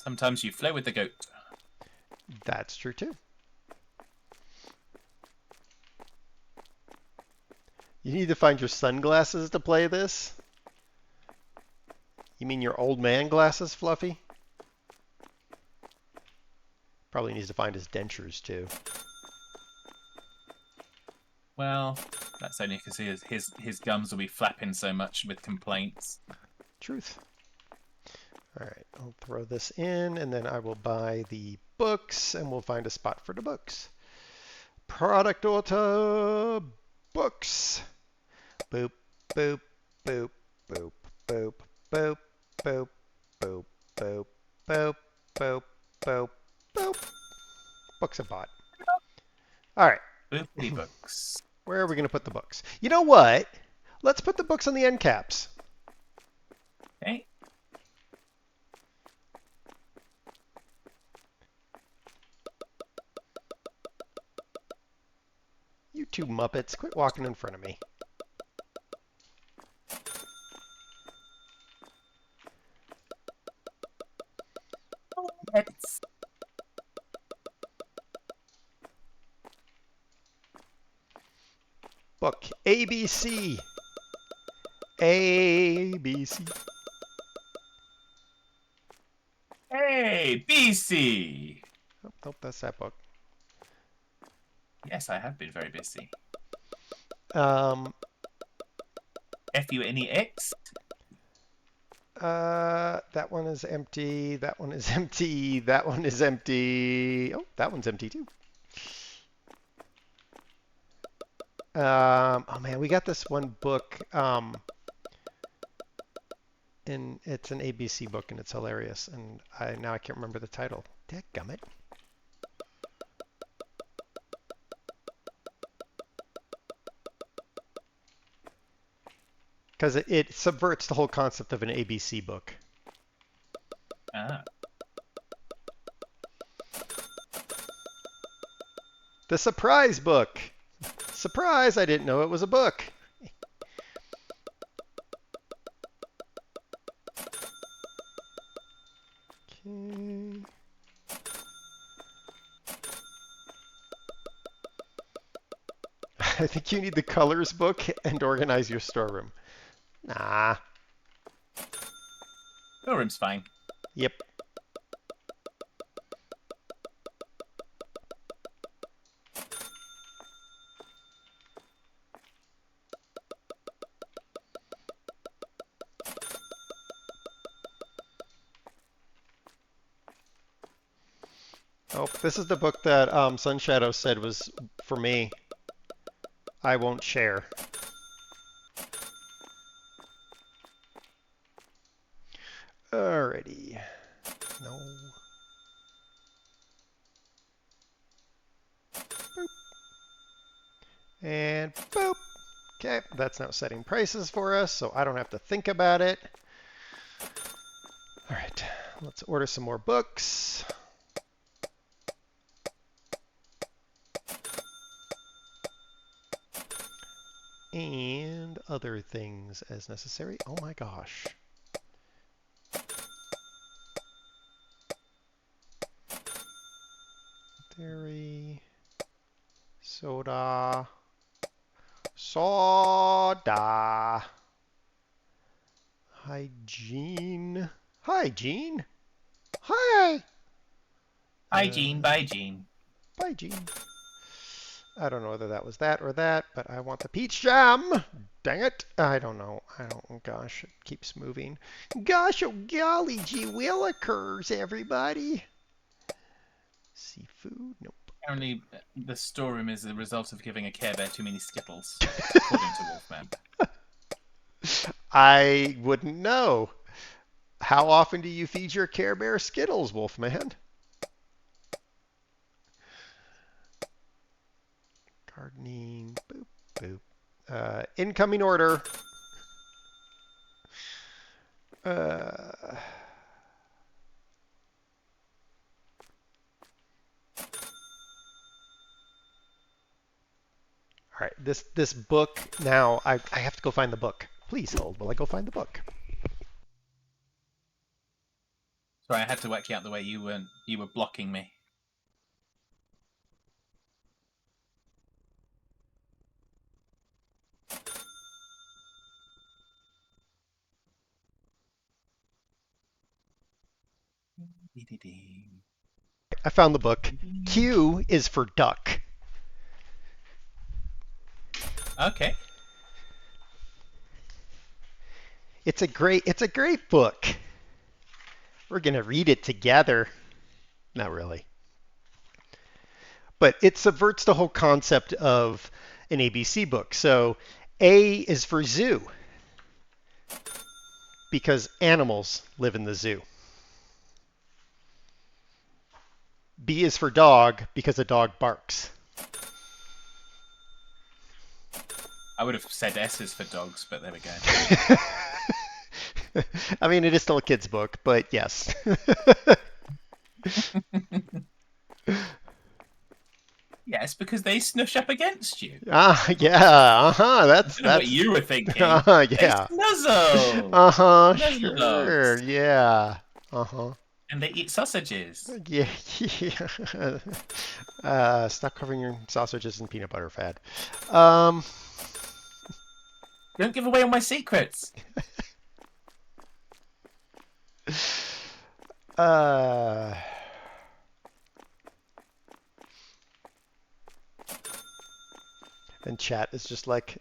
Sometimes you flow with the goat. That's true too. You need to find your sunglasses to play this? You mean your old man glasses, Fluffy? Probably needs to find his dentures too. Well, that's only because his gums will be flapping so much with complaints. Truth. All right, I'll throw this in, and then I will buy the books, and we'll find a spot for the books. Product order books. Boop, boop, boop, boop, boop, boop, boop, boop, boop, boop, boop, boop, boop. Books are bought. All right, Boopity books. where are we going to put the books? You know what? Let's put the books on the end caps. Okay. You two Muppets, quit walking in front of me. It's Book ABC. ABC. Hey, BC. Oh, nope, that's that book. Yes, I have been very busy. Um, FUNEX? that one is empty. That one is empty. That one is empty. Oh, that one's empty too. Oh man, we got this one book. And it's an ABC book, and it's hilarious. And now I can't remember the title. Dadgummit. Because it subverts the whole concept of an ABC book. Ah. The surprise book. Surprise! I didn't know it was a book. Okay. I think you need the colors book and organize your storeroom. Nah. Your room's fine. Yep. Oh, this is the book that Sun Shadow said was for me. I won't share. Alrighty. No. Boop. And boop. Okay, that's now setting prices for us, so I don't have to think about it. All right, let's order some more books. And other things as necessary. Oh my gosh. Dairy, soda, hygiene. Hygiene? Hi! Bye, Gene. Bye, Gene. Bye, Gene. I don't know whether that was that or that, but I want the peach jam. Dang it. I don't know. Oh, gosh, it keeps moving. Gosh, oh golly gee willikers, everybody. Seafood? Nope. Apparently, the storeroom is the result of giving a Care Bear too many Skittles, according to Wolfman. I wouldn't know. How often do you feed your Care Bear Skittles, Wolfman? Gardening. Boop, boop. Incoming order. All right, this book now. I have to go find the book. Please hold while I go find the book. Sorry, I had to whack you out the way you were blocking me. I found the book. Q is for duck. Okay. It's a great book. We're gonna read it together. Not really. But it subverts the whole concept of an ABC book. So A is for zoo because animals live in the zoo. B is for dog because a dog barks. I would have said S is for dogs, but there we go. I mean, it is still a kid's book, but yes. Yes, because they snush up against you. Yeah, that's What you were thinking. yeah. They snuzzle. Sure, dogs. yeah. And they eat sausages. Yeah. Stop covering your sausages in peanut butter, Fad. Don't give away all my secrets. And chat is just like,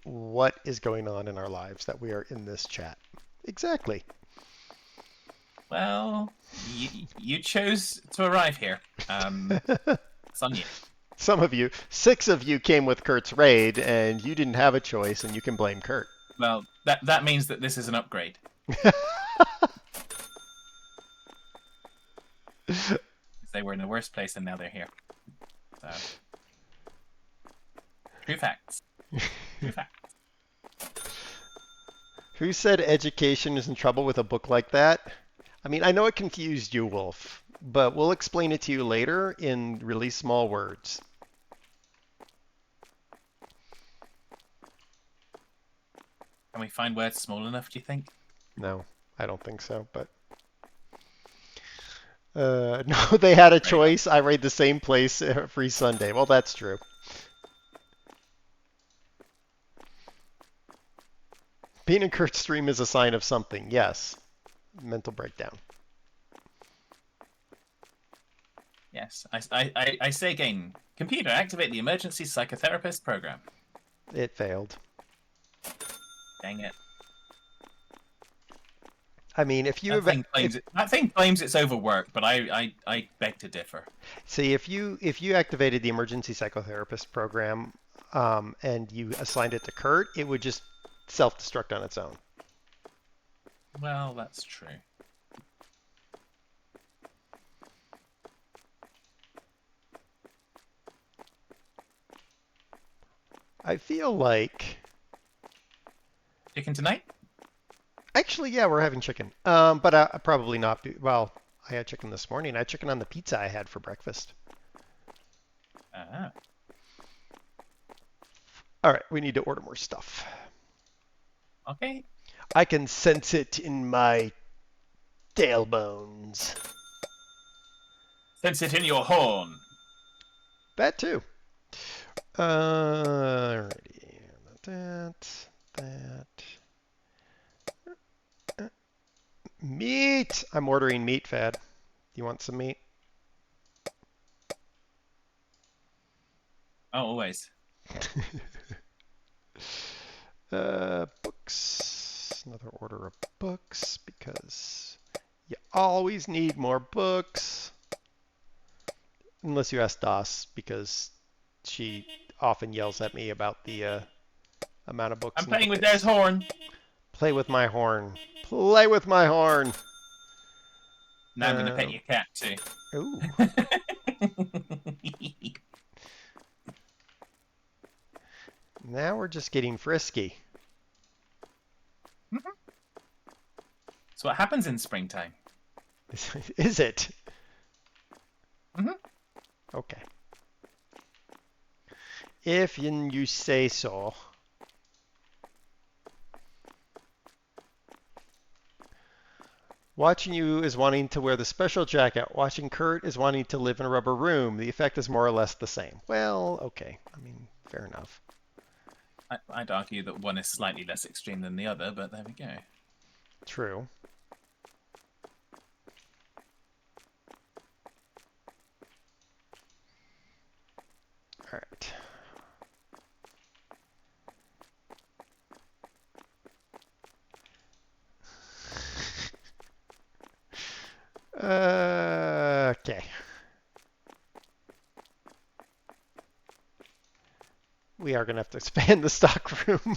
what is going on in our lives that we are in this chat? Exactly. Well, you chose to arrive here. It's on you. Some of you, 6 of you came with Kurt's raid, and you didn't have a choice, and you can blame Kurt. Well, that means that this is an upgrade. They were in the worst place, and now they're here. So, true facts. True facts. Who said education is in trouble with a book like that? I mean, I know it confused you, Wolf, but we'll explain it to you later in really small words. Can we find words small enough, do you think? No, I don't think so, but... no, they had a choice. I raid the same place every Sunday. Well, that's true. Being in Kurt's stream is a sign of something. Yes. Mental breakdown. Yes. I say again, computer, activate the emergency psychotherapist program. It failed. Dang it. I mean, if you that thing claims it's overworked, but I beg to differ. See, if you activated the emergency psychotherapist program and you assigned it to Kurt, it would just self-destruct on its own. Well, that's true. I feel like... Chicken tonight? Actually, yeah, we're having chicken. But probably not. Well, I had chicken this morning. I had chicken on the pizza I had for breakfast. Ah. All right, we need to order more stuff. Okay. I can sense it in my tailbones. Sense it in your horn. That too. Alrighty. That. Meat! I'm ordering meat, Fad. You want some meat? Oh, always. Books. Another order of books because you always need more books. Unless you ask Das, because she often yells at me about the amount of books I'm in the playing with bookcase. Dare's horn. Play with my horn. Play with my horn. Now I'm going to pet your cat too. Ooh. Now we're just getting frisky. So what happens in springtime? Is it? Mhm. Okay. If you say so. Watching you is wanting to wear the special jacket. Watching Kurt is wanting to live in a rubber room. The effect is more or less the same. Well, okay. I mean, fair enough. I'd argue that one is slightly less extreme than the other, but there we go. True. All right. Okay. We are going to have to expand the stock room.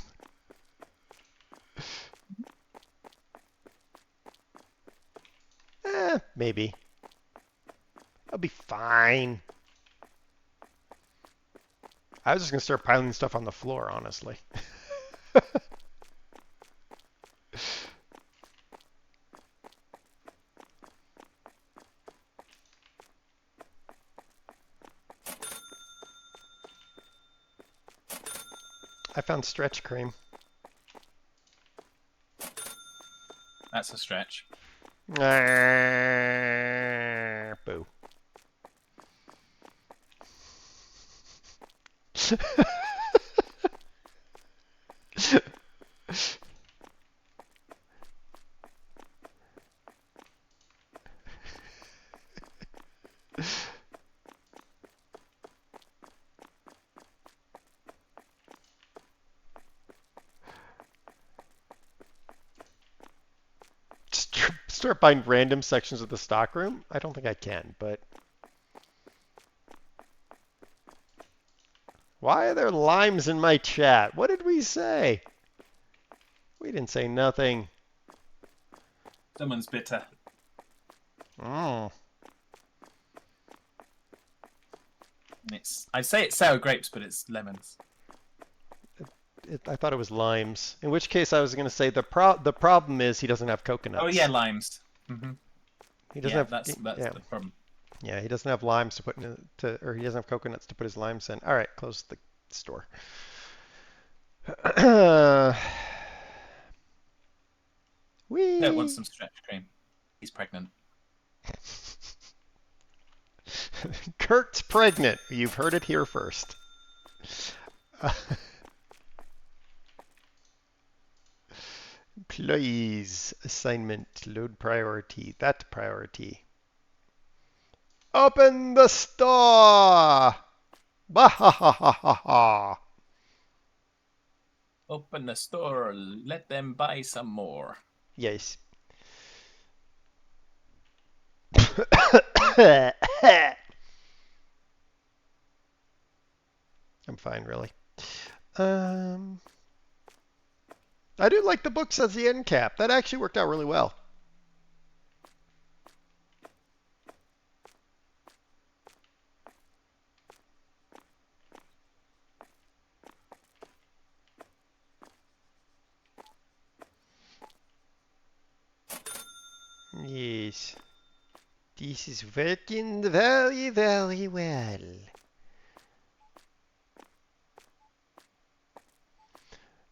Maybe. I'll be fine. I was just going to start piling stuff on the floor, honestly. I found stretch cream. That's a stretch. Boo. Start buying random sections of the stockroom? I don't think I can, but... Why are there limes in my chat? What did we say? We didn't say nothing. Someone's bitter. Mm. And I'd say it's sour grapes, but it's lemons. I thought it was limes. In which case, I was going to say the problem is he doesn't have coconuts. Oh yeah, limes. Mm-hmm. He doesn't Yeah, have. that's Yeah. the problem. Yeah, he doesn't have limes to put or he doesn't have coconuts to put his limes in. All right, close the store. Kurt wants Wee. some stretch cream. He's pregnant. Kurt's pregnant. You've heard it here first. Employees assignment load priority. That priority. Open the store. Bah ha ha ha ha ha. Open the store. Let them buy some more. Yes. I'm fine, really. I do like the books as the end cap. That actually worked out really well. Yes. This is working very, very well.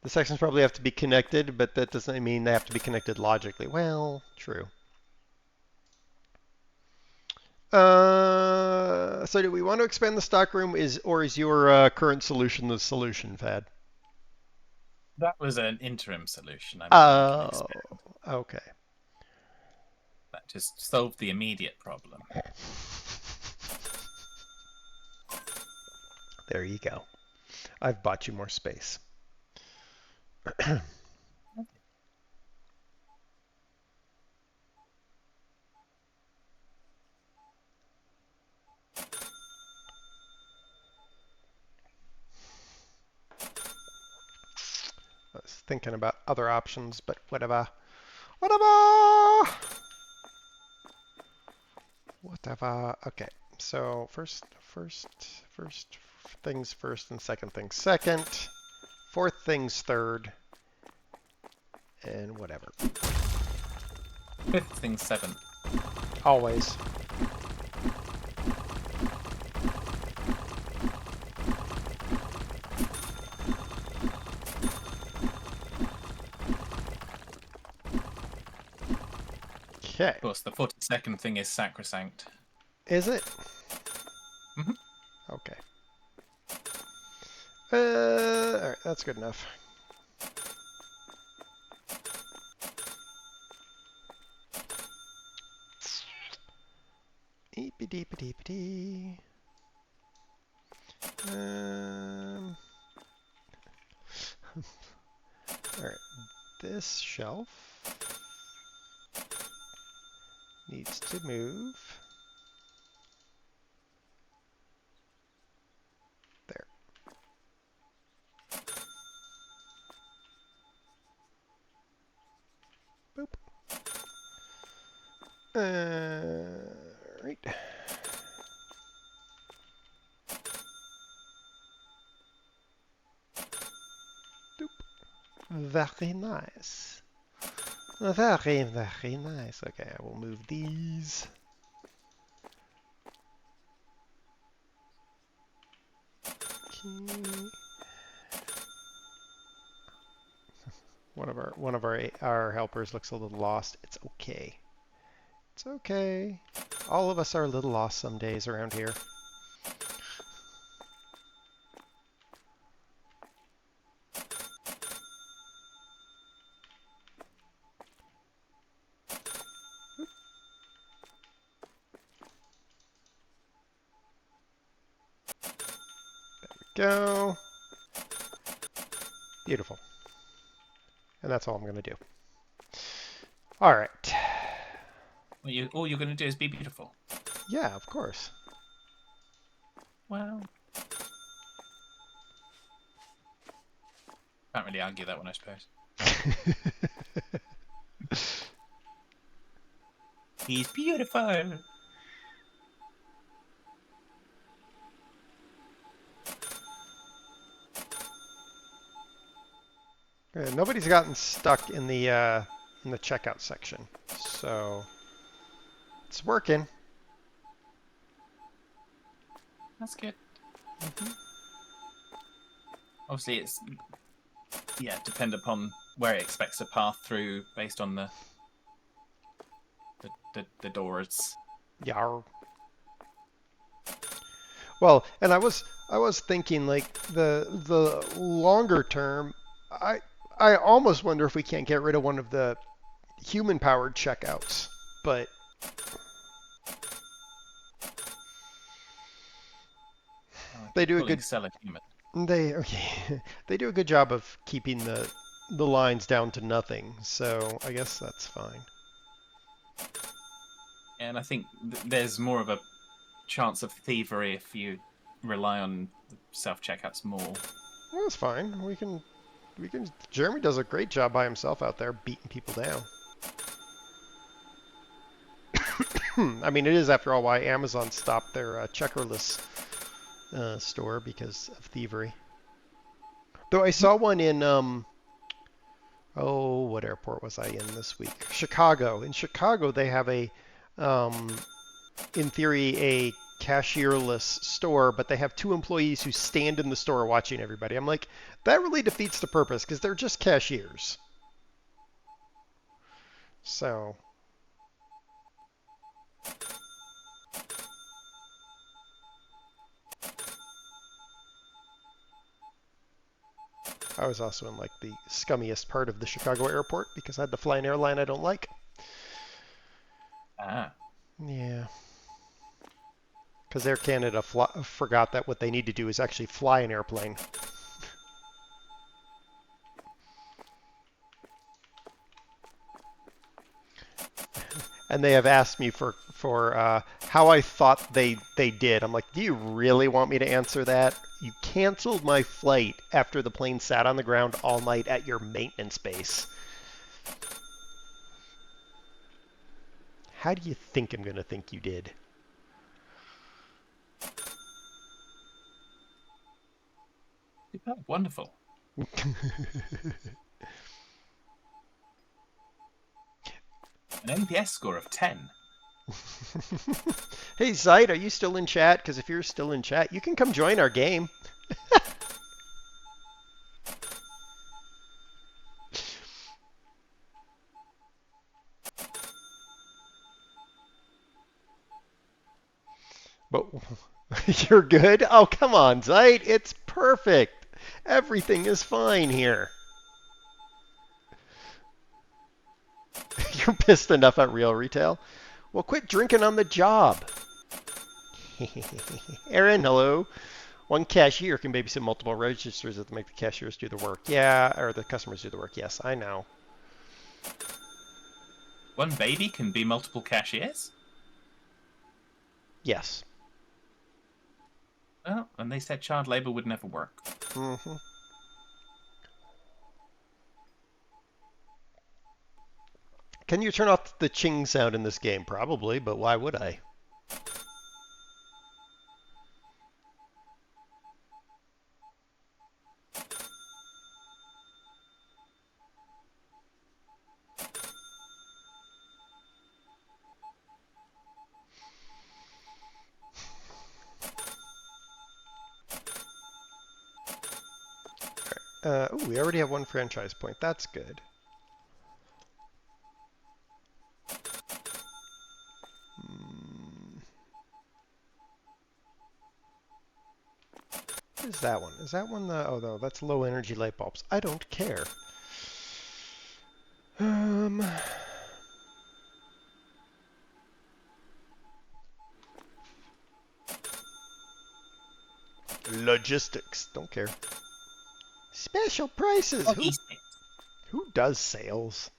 The sections probably have to be connected, but that doesn't mean they have to be connected logically. Well, true. So do we want to expand the stockroom, or is your current solution the solution, Fad? That was an interim solution. Oh, okay. That just solved the immediate problem. There you go. I've bought you more space. I was thinking about other options, but whatever. Whatever! Whatever. Okay, so first things first and second things second. Fourth things third. And whatever. Fifth thing seventh. Always. Okay. Of course, the 42nd thing is sacrosanct. Is it? Mhm. Okay. Alright, that's good enough. Eepy-deepy-deepy-dee. Alright, this shelf needs to move. There. Boop. Right. Doop. Very nice. Very, very nice. Okay, I will move these. Okay. One of our helpers looks a little lost. It's okay. It's okay. All of us are a little lost some days around here. Go. Beautiful. And that's all I'm going to do. All right. All you're going to do is be beautiful. Yeah, of course. Well, can't really argue that one, I suppose. He's beautiful. Nobody's gotten stuck in the checkout section, so it's working. That's good. Mm-hmm. Obviously, it's depend upon where it expects to path through based on the doors. Yar. Well, and I was thinking like the longer term, I almost wonder if we can't get rid of one of the human-powered checkouts, but they do a good human. They do a good job of keeping the lines down to nothing, so I guess that's fine. And I think there's more of a chance of thievery if you rely on self-checkouts more. Well, that's fine. We can. Jeremy does a great job by himself out there beating people down. I mean, it is after all why Amazon stopped their checkerless store because of thievery. Though I saw one in what airport was I in this week? Chicago. In Chicago, they have a in theory a cashierless store, but they have 2 employees who stand in the store watching everybody. I'm like, that really defeats the purpose because they're just cashiers. So I was also in like the scummiest part of the Chicago airport because I had to fly an airline I don't like. Ah. Yeah. Because Air Canada forgot that what they need to do is actually fly an airplane. And they have asked me for how I thought they did. I'm like, do you really want me to answer that? You canceled my flight after the plane sat on the ground all night at your maintenance base. How do you think I'm going to think you did? Superb. Wonderful. An NPS score of 10. Hey, Zite, are you still in chat? Because if you're still in chat, you can come join our game. But you're good? Oh, come on, Zite. It's perfect. Everything is fine here. You're pissed enough at real retail? Well, quit drinking on the job. Aaron, hello. One cashier can babysit multiple registers that make the cashiers do the work. Yeah, or the customers do the work. Yes, I know. One baby can be multiple cashiers? Yes. Well, and they said child labor would never work. Mm-hmm. Can you turn off the ching sound in this game? Probably, but why would I? Oh, we already have one franchise point. That's good. What is that one? Is that one the... Oh, no, that's low energy light bulbs. I don't care. Logistics. Don't care. Special prices. Who does sales?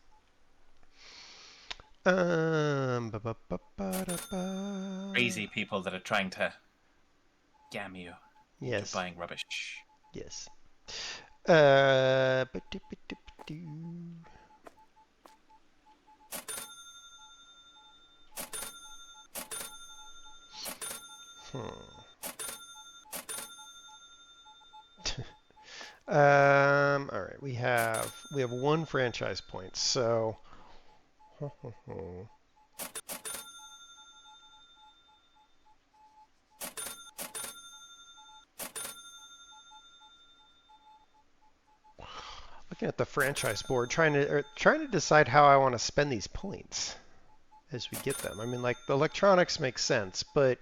Crazy people that are trying to scam you into Yes. buying rubbish. Yes. All right, we have one franchise point, so looking at the franchise board, trying to decide how I want to spend these points as we get them. I mean, like the electronics makes sense, but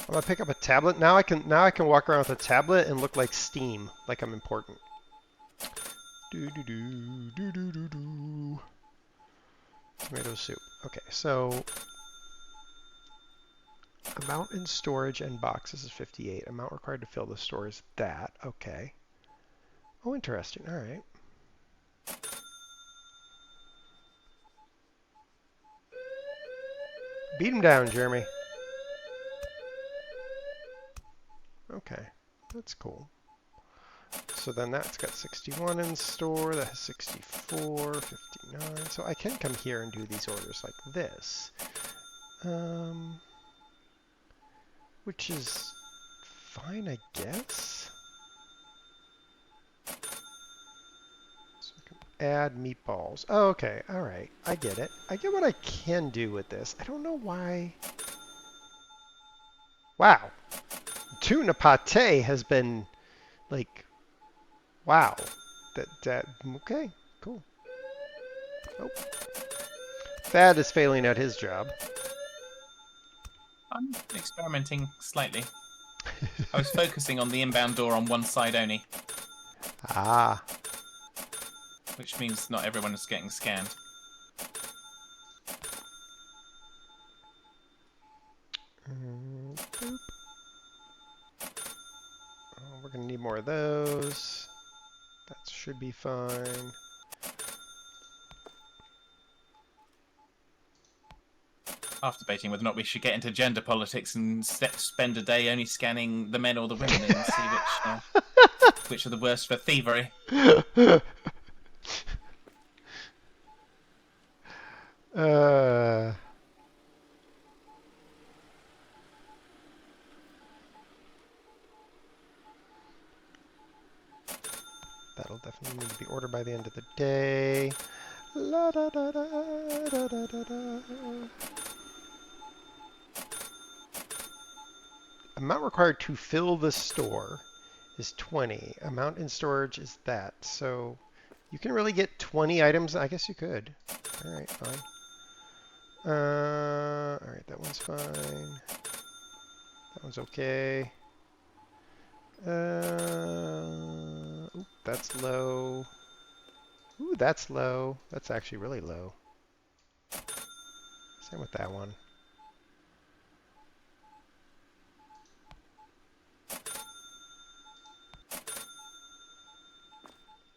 I'm gonna pick up a tablet. Now I can walk around with a tablet and look like Steam, like I'm important. Tomato soup. Okay, so amount in storage and boxes is 58. Amount required to fill the store is that. Okay. Oh, interesting. All right. Beat him down, Jeremy. Okay, that's cool. So then that's got 61 in store, that has 64, 59. So I can come here and do these orders like this. Which is fine, I guess. So I can add meatballs. Oh, okay, all right, I get it. I get what I can do with this. I don't know why. Wow. Tuna pate has been Like, wow. Okay, cool. Oh. Thad is failing at his job. I'm experimenting slightly. I was focusing on the inbound door on one side only, Ah. which means not everyone is getting scanned. Boop. Oh, we're going to need more of those. That should be fine. After debating whether or not we should get into gender politics and spend a day only scanning the men or the women and see which are the worst for thievery. That'll definitely need to be ordered by the end of the day. La da da da da da da da. Amount required to fill the store is 20. Amount in storage is that. So you can really get 20 items. I guess you could. All right, fine. All right, that one's fine. That one's okay. Ooh, that's low. Ooh, that's low. That's actually really low. Same with that one.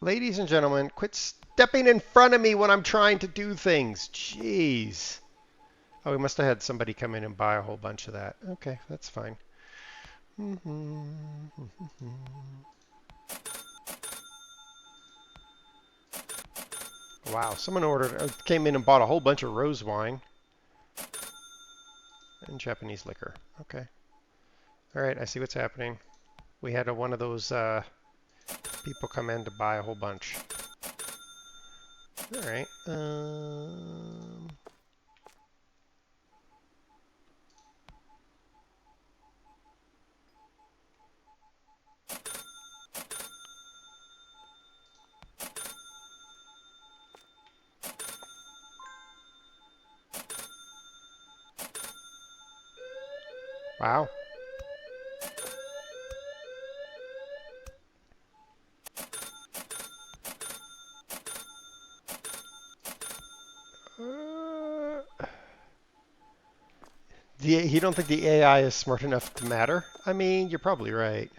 Ladies and gentlemen, quit stepping in front of me when I'm trying to do things. Jeez. Oh, we must have had somebody come in and buy a whole bunch of that. Okay, that's fine. Wow, someone came in and bought a whole bunch of rose wine. And Japanese liquor. Okay. All right, I see what's happening. We had one of those people come in to buy a whole bunch. All right. Wow. You don't think the AI is smart enough to matter? I mean, you're probably right.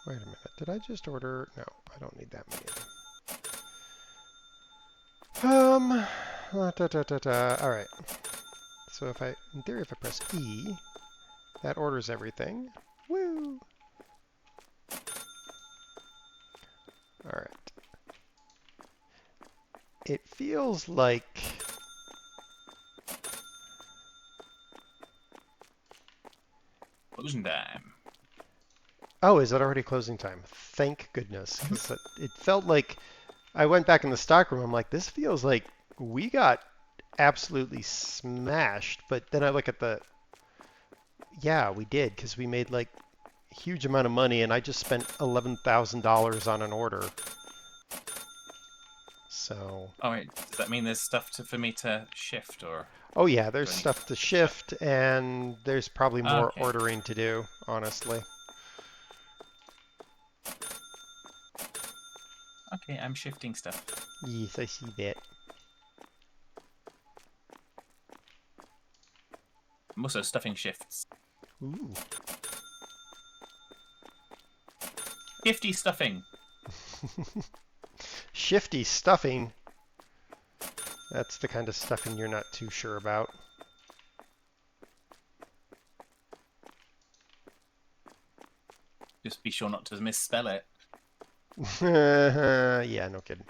Wait a minute. Did I just order? No, I don't need that many of them. All right. So in theory, if I press E, that orders everything. Woo! All right. It feels like Closing time. Oh, is that already closing time? Thank goodness, because it felt like I went back in the stockroom. I'm like, this feels like we got absolutely smashed. But then I look at yeah, we did, because we made like a huge amount of money, and I just spent $11,000 on an order. So. Oh wait, does that mean there's stuff for me to shift or? Oh yeah, there's stuff to shift, and there's probably more ordering to do, honestly. Okay, I'm shifting stuff. Yes, I see that. I'm also stuffing shifts. Ooh. Shifty stuffing. Shifty stuffing. That's the kind of stuffing you're not too sure about. Just be sure not to misspell it. Yeah, no kidding.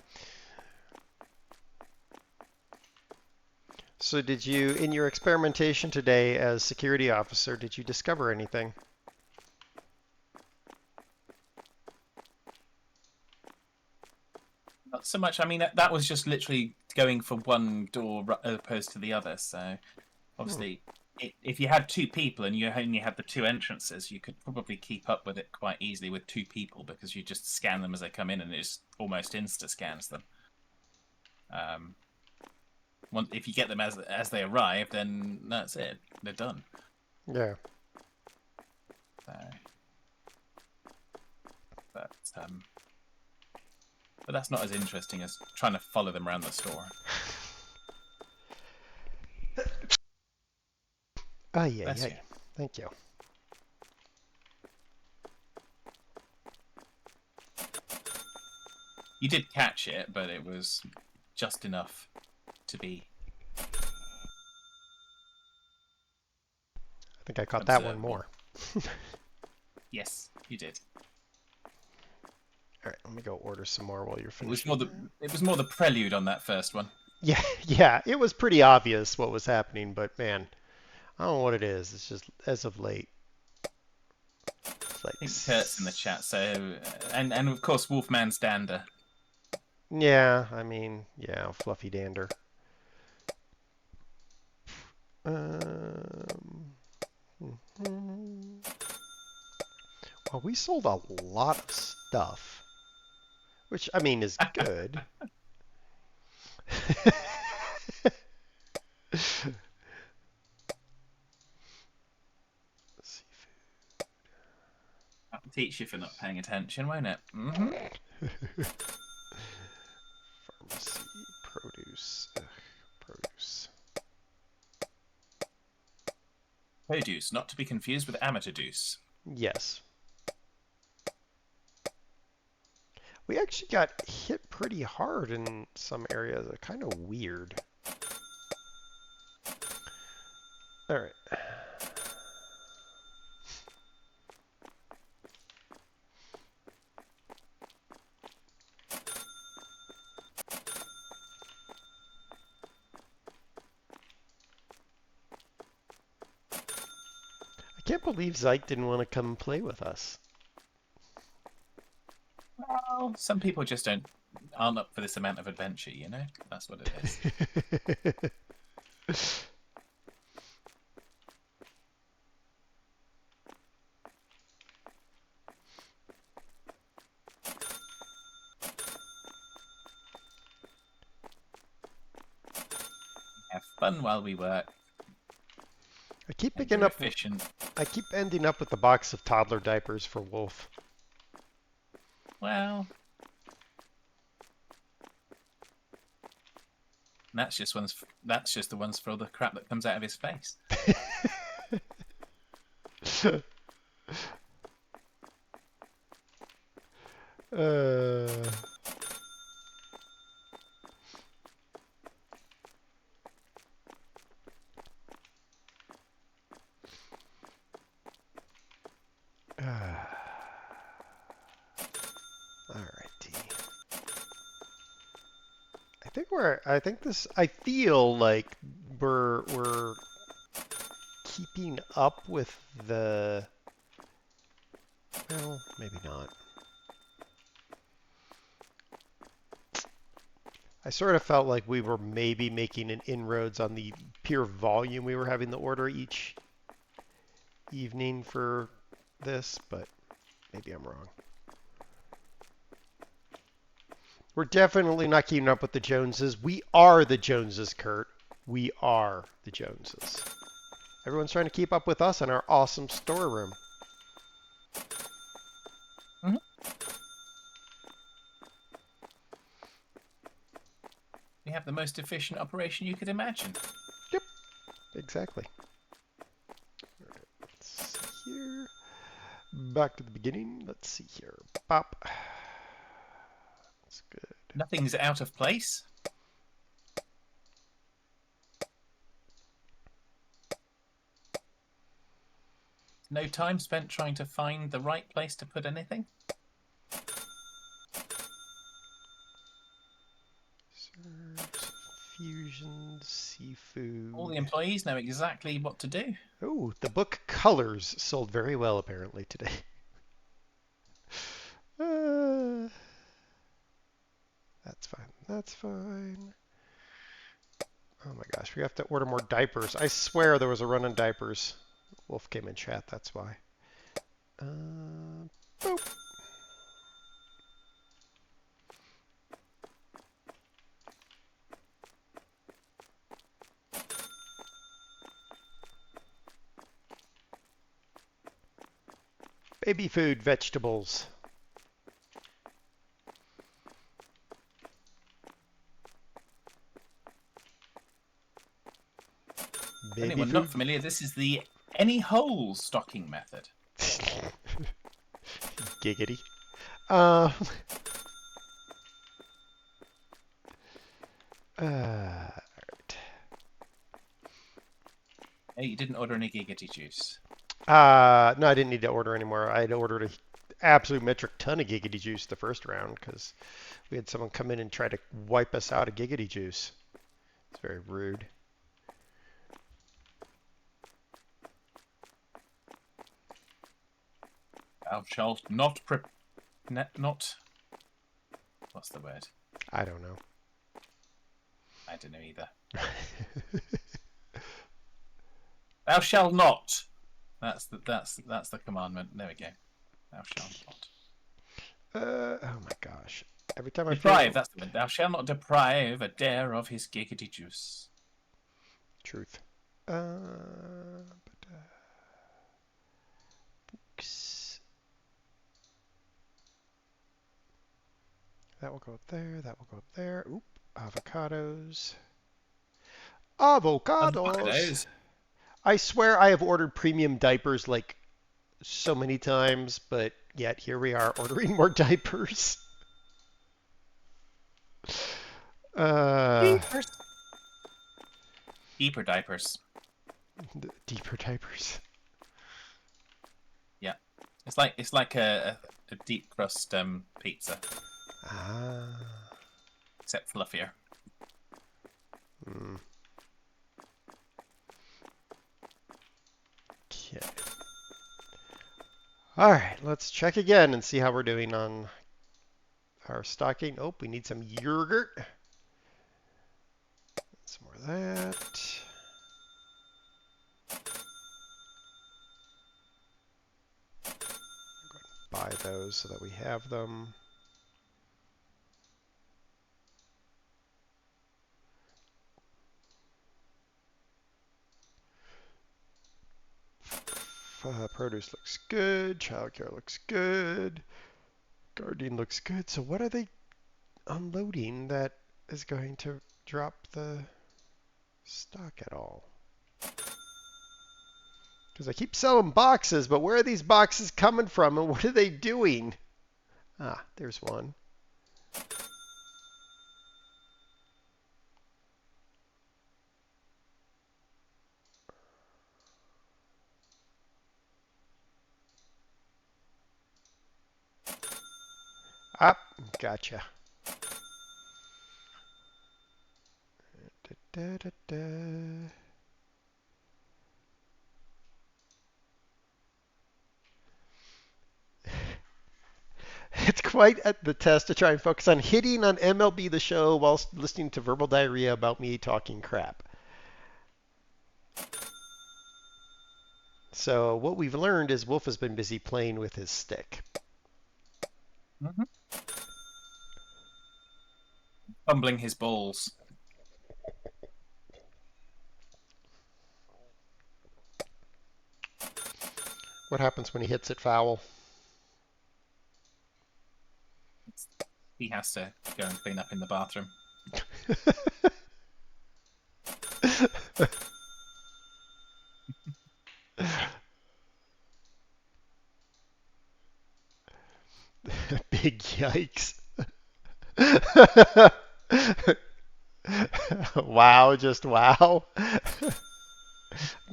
So did you, in your experimentation today as security officer, did you discover anything? Not so much. I mean, that was just literally going for one door as opposed to the other. So obviously, if you had two people and you only had the two entrances, you could probably keep up with it quite easily with two people because you just scan them as they come in and it just almost insta scans them. If you get them as they arrive, then that's it. They're done. Yeah. So, but that's not as interesting as trying to follow them around the store. Oh, yeah, Bless yeah. you. Thank you. You did catch it, but it was just enough to be. I think I caught that one observable. more. Yes, you did. All right, let me go order some more while you're It was finishing. more the prelude on that first one. Yeah, yeah. It was pretty obvious what was happening, but man, I don't know what it is. It's just as of late. It's like I think Kurt's in the chat, so and of course Wolfman's dander. Yeah, I mean, yeah, fluffy dander. Well, we sold a lot of stuff, which I mean is good. That'll teach you for not paying attention, won't it? Mm-hmm. Pharmacy, produce, produce. Produce, not to be confused with amateur deuce. Yes. We actually got hit pretty hard in some areas. Kind of weird. All right. I can't believe Zyke didn't want to come play with us. Well, some people just aren't up for this amount of adventure, you know? That's what it is. Have fun while we work. I keep And picking we're up. efficient. I keep ending up with a box of toddler diapers for Wolf. Well, that's just the ones for all the crap that comes out of his face. Alrighty. I feel like we're keeping up with the, well, maybe not. I sort of felt like we were maybe making an inroads on the pure volume we were having to order each evening for this, but maybe I'm wrong. We're definitely not keeping up with the Joneses. We are the Joneses, Kurt. We are the Joneses. Everyone's trying to keep up with us in our awesome storeroom. Mm-hmm. We have the most efficient operation you could imagine. Yep, exactly. All right, let's see here. Back to the beginning. Let's see here. Bop. That's good. Nothing's out of place. No time spent trying to find the right place to put anything. Fusion, seafood. All the employees know exactly what to do. Oh, the book Colors sold very well apparently today. That That's fine. That's fine. Oh my gosh, we have to order more diapers. I swear there was a run on diapers. Wolf came in chat, that's why. Boop. Baby food, vegetables. For Baby anyone food. not familiar, this is the any holes stocking method. Giggity. Right. Hey, you didn't order any giggity juice. No, I didn't need to order anymore. I had ordered an absolute metric ton of giggity juice the first round because we had someone come in and try to wipe us out of giggity juice. It's very rude. Thou shalt not not. What's the word? I don't know. I don't know either. Thou shalt not. That's the commandment. There we go. Thou shalt not. Oh my gosh. Every time I Deprive, feel... that's the word. Thou shalt not deprive a dare of his giggity juice. Truth. Books. That will go up there. That will go up there. Oop. Avocados. Avocados. I swear I have ordered premium diapers like so many times, but yet here we are ordering more diapers. Diapers. Deeper diapers. Deeper diapers. Yeah, it's like a deep crust pizza, except fluffier. Okay. All right, let's check again and see how we're doing on our stocking. Oh, we need some yogurt. Some more of that. Go ahead and buy those so that we have them. Produce looks good. Childcare looks good. Gardening looks good. So what are they unloading that is going to drop the stock at all? Because I keep selling boxes, but where are these boxes coming from and what are they doing? Ah, there's one. Ah, gotcha. Da, da, da. It's quite at the test to try and focus on hitting on MLB The Show whilst listening to verbal diarrhea about me talking crap. So what we've learned is Wolf has been busy playing with his stick. Mm-hmm. Fumbling his balls. What happens when he hits it foul? He has to go and clean up in the bathroom. Big yikes. Wow, just wow. I'm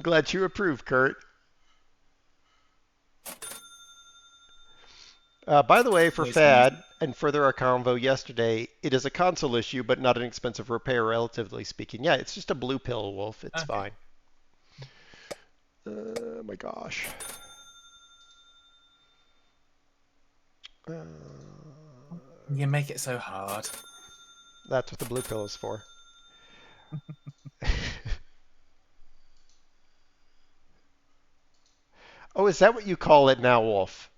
glad you approve, Kurt. By the way, for Fad, and further our convo yesterday, it is a console issue, but not an expensive repair, relatively speaking. Yeah, it's just a blue pill, Wolf. It's fine. Oh my gosh. You make it so hard. That's what the blue pill is for. Oh, is that what you call it now, Wolf?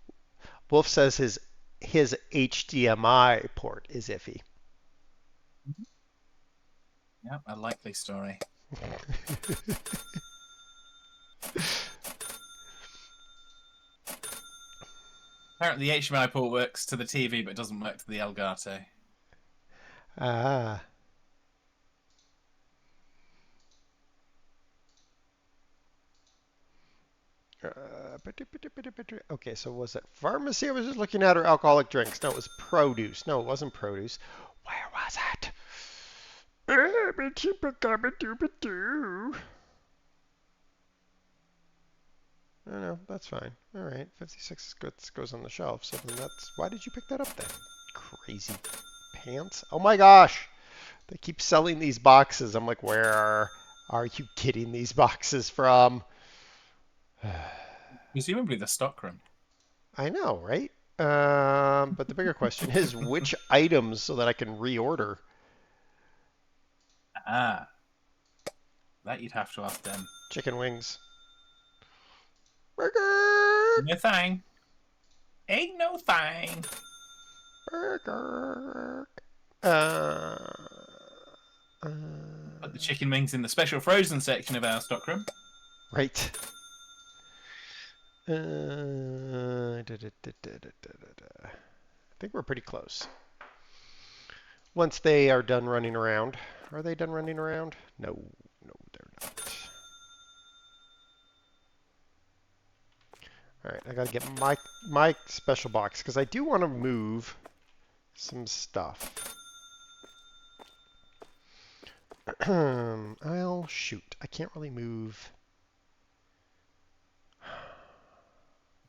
Wolf says his HDMI port is iffy. Yeah, a likely story. Apparently, the HDMI port works to the TV, but doesn't work to the Elgato. Ah. Okay, so was it pharmacy? I was just looking at her alcoholic drinks. No, it was produce. No, it wasn't produce. Where was it? No, that's fine. All right, 56 goes on the shelf. So then that's why did you pick that up then? Crazy pants. Oh my gosh, they keep selling these boxes. I'm like, where are you getting these boxes from? Presumably the stockroom. I know, right? But the bigger question is which items so that I can reorder. Ah, that you'd have to ask them. Chicken wings. Burger! No thing. Ain't no thing. Burger! Put the chicken wings in the special frozen section of our stockroom. Right. I think we're pretty close. Once they are done running around. Are they done running around? No, no, they're not. All right, I gotta get my special box because I do want to move some stuff. I'll shoot. I can't really move.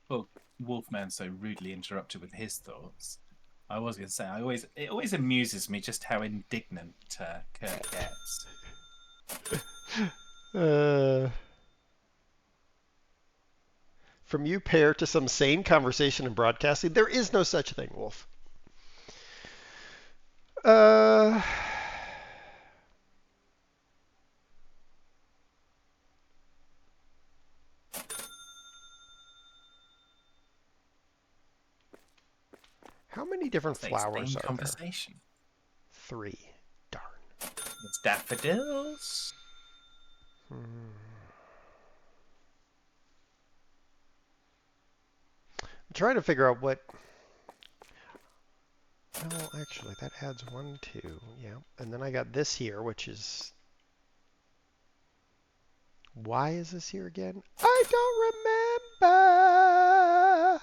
Well, Wolfman so rudely interrupted with his thoughts. I was going to say, it always amuses me just how indignant Kurt gets. From you pair to some sane conversation in broadcasting, there is no such thing, Wolf. How many different flowers are conversation. There? 3. Darn. It's daffodils. I'm trying to figure out what... Well, actually, that adds 1, 2. Yeah. And then I got this here, which is... Why is this here again? I don't remember!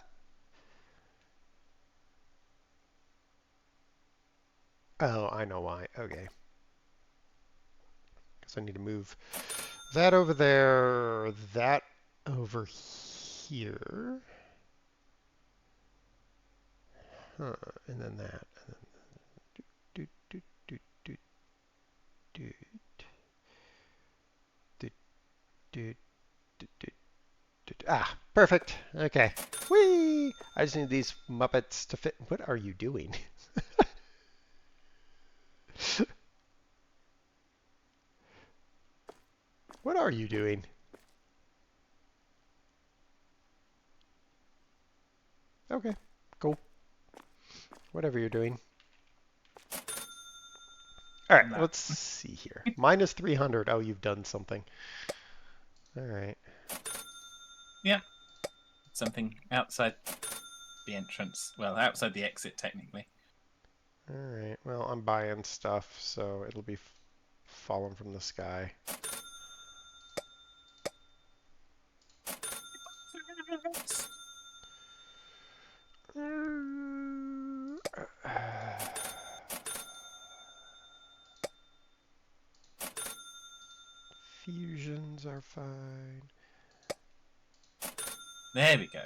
Oh, I know why. Okay. Because I need to move that over there, that over here. Huh, and then that. And then do, do, do, do, do, do, do, do, do. Ah, perfect. Okay. Whee! I just need these Muppets to fit. What are you doing? What are you doing? Okay, cool. Whatever you're doing. All right, let's see here. Minus 300. Oh, you've done something. All right. Yeah. Something outside the entrance. Well, outside the exit, technically. All right. Well, I'm buying stuff, so it'll be falling from the sky. Fusions are fine. There we go.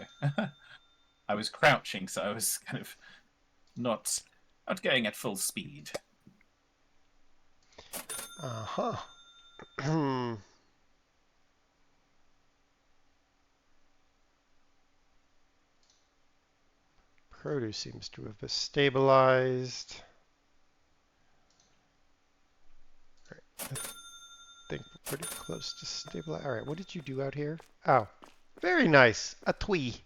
I was crouching, so I was kind of not going at full speed. Uh-huh. Produce seems to have stabilized. I think we're pretty close to stabilize. All right, what did you do out here? Oh, very nice. A twee.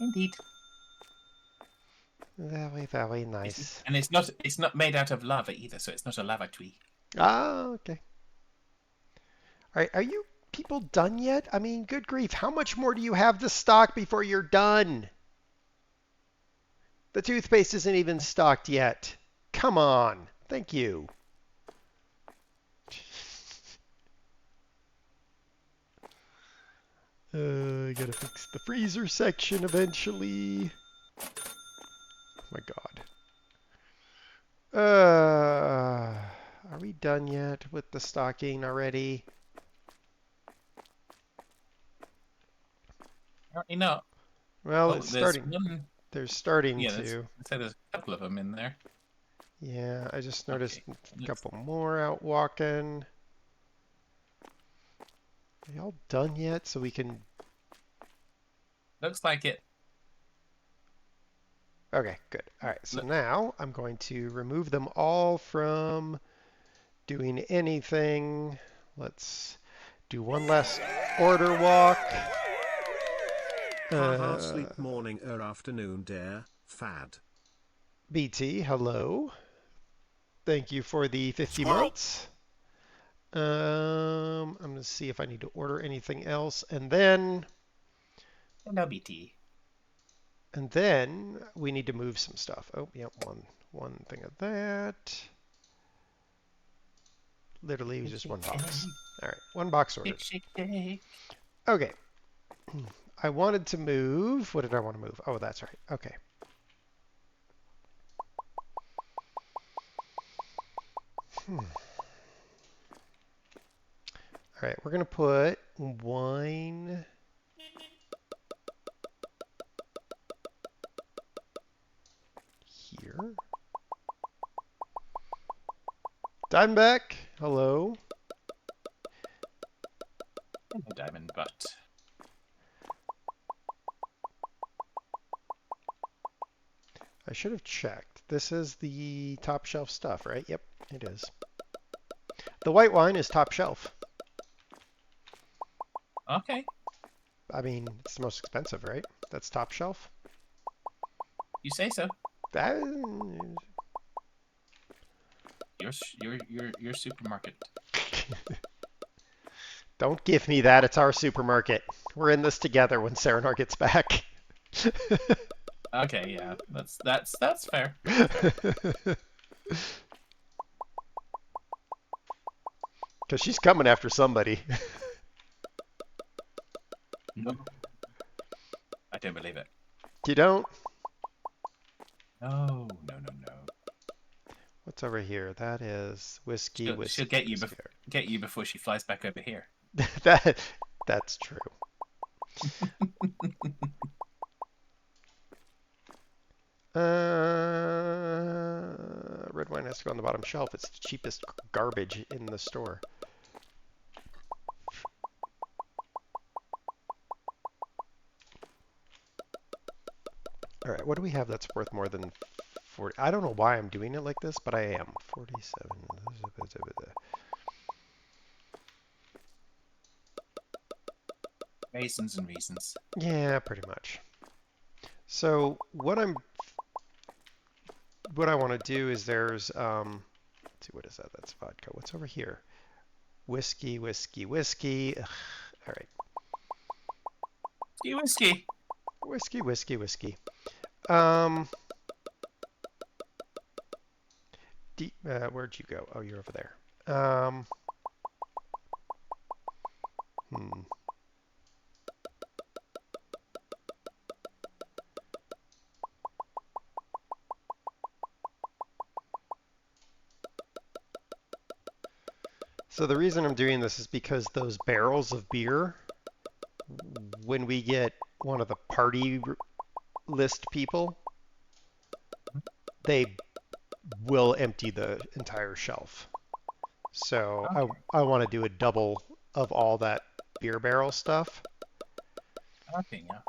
Indeed. Very, very nice. And it's not made out of lava either, so it's not a lava tree. Ah, okay. All right, are you people done yet? I mean, good grief, how much more do you have to stock before you're done? The toothpaste isn't even stocked yet. Come on. Thank you. I gotta fix the freezer section eventually. Oh my god. Are we done yet with the stocking already? Apparently not. Well, Oh, it's there's starting. one. They're starting Yeah, to. there's a couple of them in there. Yeah, I just noticed Okay. a couple more out walking. Are y'all done yet? So we can. Looks like it. Okay, good. All right, so Look, now I'm going to remove them all from doing anything. Let's do one last order walk. Haha, sleep morning or afternoon dare, fad. BT, hello. Thank you for the 50 Squirrel. months. I'm going to see if I need to order anything else. And then no BT. we need to move some stuff. Oh, yep, one thing of that. Literally just one box. All right, one box ordered. Shake, shake. Okay. I wanted to move. What did I want to move? Oh, that's right. Okay. All right, we're going to put wine here. Diamondback, hello. And a diamond butt. I should have checked. This is the top shelf stuff, right? Yep, it is. The white wine is top shelf. Okay. I mean, it's the most expensive, right? That's top shelf. You say so. That, Your supermarket. don't give me that. It's our supermarket. We're in this together when Serenar gets back. Okay, yeah, that's fair. Because she's coming after somebody. No, I don't believe it. You don't? No. What's over here? That is whiskey, whiskey. She'll get you whiskey. get you before she flies back over here. That's true. Red wine has to go on the bottom shelf. It's the cheapest garbage in the store. All right, what do we have that's worth more than 40? I don't know why I'm doing it like this, but I am. 47. Reasons and reasons. Yeah, pretty much. So what I want to do is there's let's see, what is that? That's vodka. What's over here? Whiskey, whiskey, whiskey. Ugh. All right. Whiskey. Whiskey, whiskey, whiskey. Where'd you go? Oh, you're over there. So the reason I'm doing this is because those barrels of beer, when we get one of the party list people, they will empty the entire shelf. So Okay. I want to do a double of all that beer barrel stuff. Okay, yeah.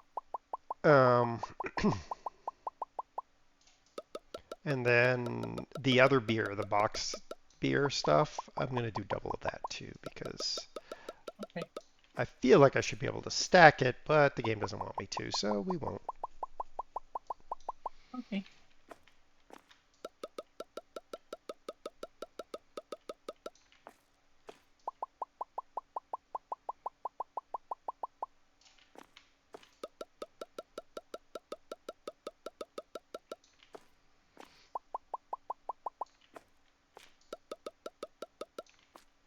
And then the other beer, the box beer stuff, I'm going to do double of that too because Okay. I feel like I should be able to stack it, but the game doesn't want me to, so we won't. Okay.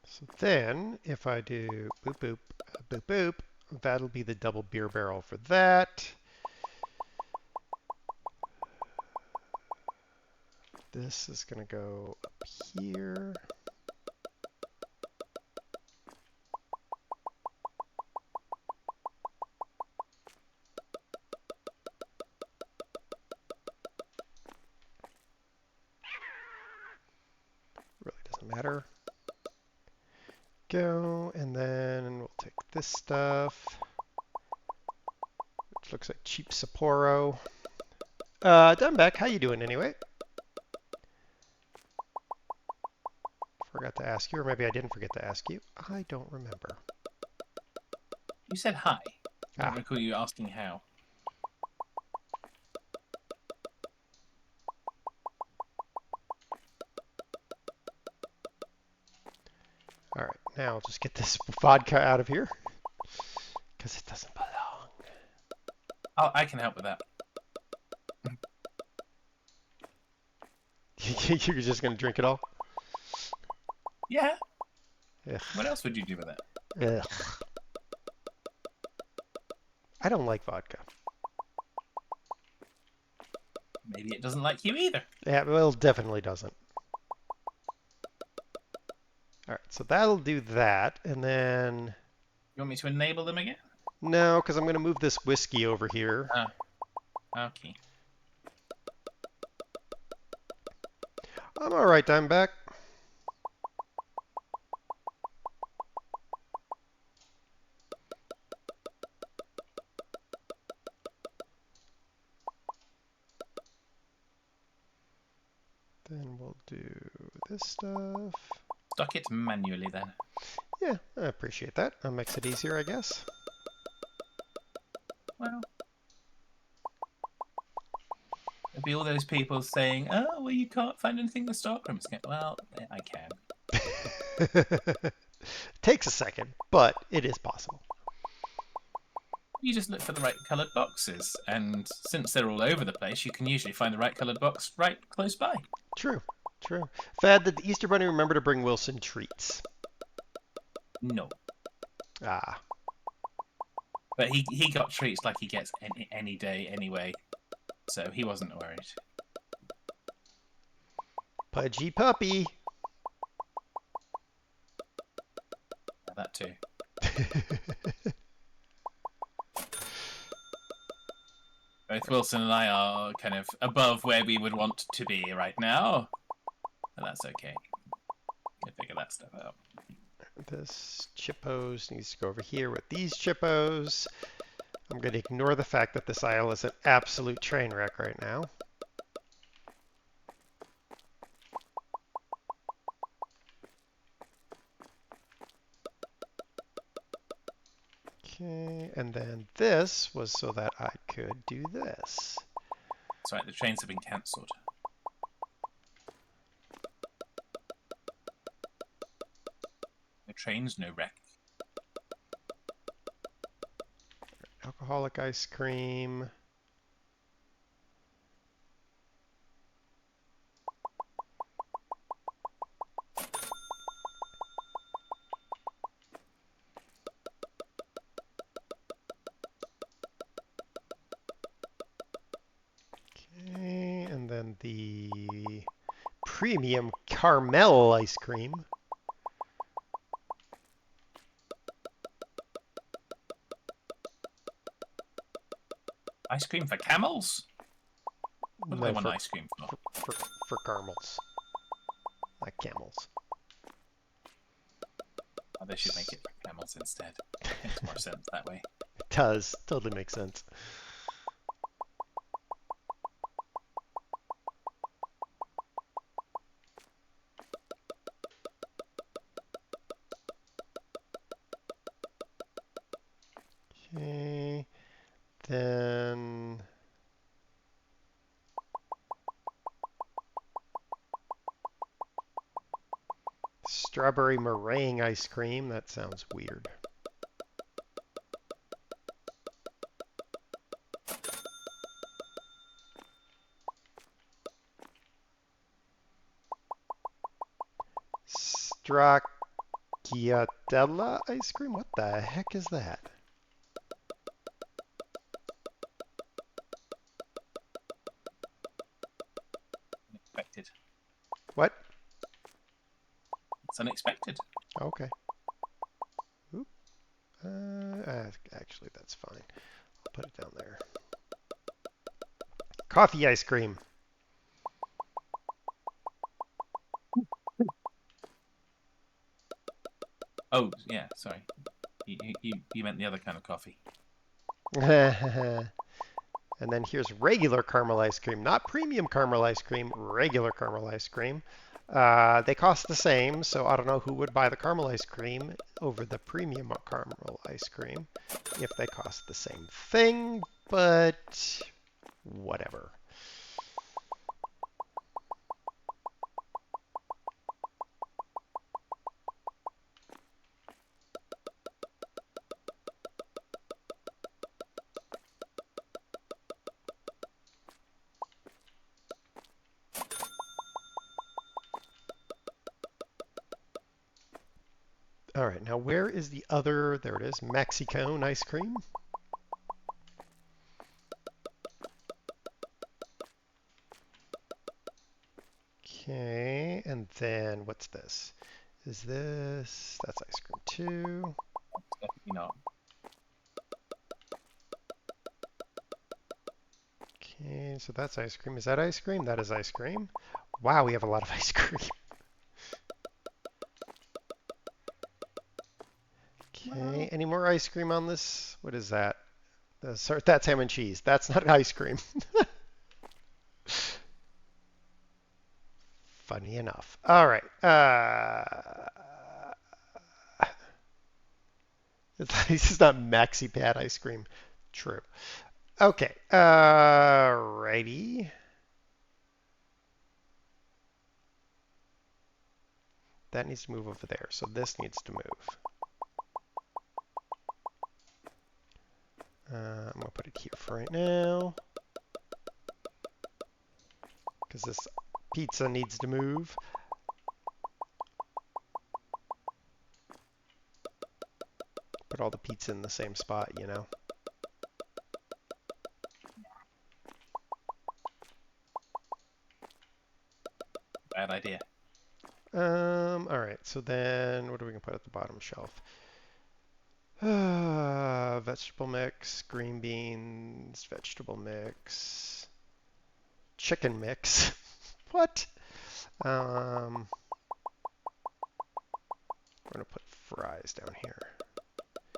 So then, if I do boop boop boop boop, that'll be the double beer barrel for that. This is going to go up here. Really doesn't matter. Go, and then we'll take this stuff, which looks like cheap Sapporo. Diamondback, how you doing anyway? Forgot to ask you, or maybe I didn't forget to ask you. I don't remember. You said hi. I don't Ah. recall you asking how. All right, now I'll just get this vodka out of here because it doesn't belong. Oh, I can help with that. You're just going to drink it all? Yeah. Ugh. What else would you do with it? Ugh. I don't like vodka. Maybe it doesn't like you either. Yeah, well, it definitely doesn't. All right, so that'll do that, and then You want me to enable them again? no, because I'm going to move this whiskey over here. Okay. I'm all right, Diamondback. Then we'll do this stuff. Stock it manually then. Yeah, I appreciate that. That makes it easier, I guess. Well, there'll be all those people saying, "Oh, well, you can't find anything to stock." I'm just going, well, I can. Takes a second, but it is possible. You just look for the right coloured boxes, and since they're all over the place, you can usually find the right coloured box right close by. True, true. Fad, did the Easter Bunny remember to bring Wilson treats? No, Ah, but he got treats like he gets any day anyway, so he wasn't worried. pudgy puppy. Yeah, that too. Both Wilson and I are kind of above where we would want to be right now, but that's okay. We'll figure that stuff out. This chippos needs to go over here with these chippos. I'm going to ignore the fact that this aisle is an absolute train wreck right now. Okay, and then this was so that I could do this. That's right, the trains have been cancelled. No trains, no wreck. Alcoholic ice cream. Okay, and then the premium caramel ice cream. Ice cream for camels? What do No, they want for, ice cream for? for caramels, like camels. Oh, they should make it for camels instead. Makes more sense that way. It does. Totally makes sense. Okay. Then strawberry meringue ice cream. That sounds weird. Stracciatella ice cream? What the heck is that? Unexpected. What? It's unexpected. Okay. Oop. Actually, that's fine. I'll put it down there. Coffee ice cream. Oh, yeah, sorry. You meant the other kind of coffee. And then here's regular caramel ice cream, not premium caramel ice cream, regular caramel ice cream. They cost the same, so I don't know who would buy the caramel ice cream over the premium caramel ice cream if they cost the same thing, but whatever. All right, now where is the other, there it is, Maxi-cone ice cream? Okay, and then what's this? Is this, that's ice cream too. Definitely not. Okay, so that's ice cream. Is that ice cream? That is ice cream. Wow, we have a lot of ice cream. Okay, any more ice cream on this? What is that? That's ham and cheese. That's not ice cream. Funny enough. All right. This is not Maxi Pad ice cream. True. Okay. Righty. That needs to move over there. So this needs to move. I'm going to put it here for right now. Because this pizza needs to move. Put all the pizza in the same spot, you know. Bad idea. All right, so then what are we going to put at the bottom shelf? Vegetable mix, green beans, vegetable mix, chicken mix. What? We're going to put fries down here.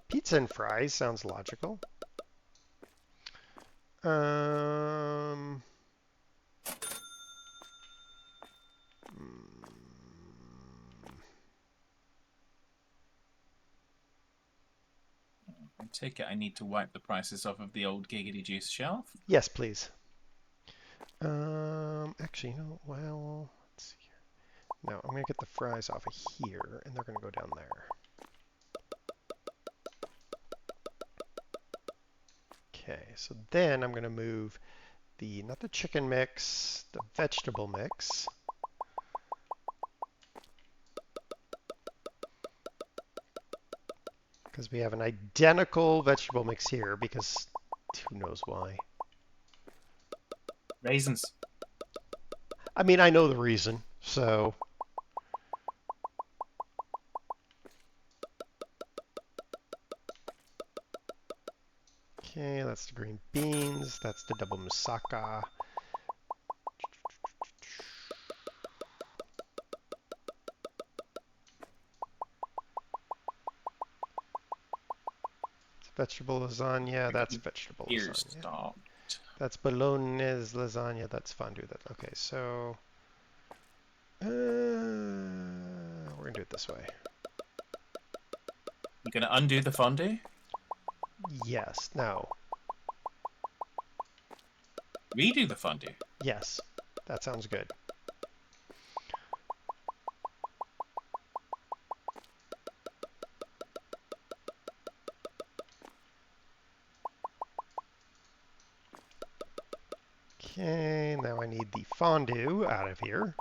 Pizza and fries sounds logical. I take it I need to wipe the prices off of the old Giggity Juice shelf. Yes, please. Actually, you know, well, let's see here. No, I'm going to get the fries off of here, and they're going to go down there. Okay, so then I'm going to move the, not the chicken mix, the vegetable mix. Because we have an identical vegetable mix here, because who knows why. Raisins. I mean, I know the reason, so. Okay, that's the green beans. That's the double moussaka. Vegetable lasagna, that's vegetable Here lasagna. stopped. That's bolognese lasagna, that's fondue. Okay, so we're gonna do it this way. You gonna undo the fondue? Yes. No. Redo the fondue. Yes. That sounds good. Okay, now I need the fondue out of here.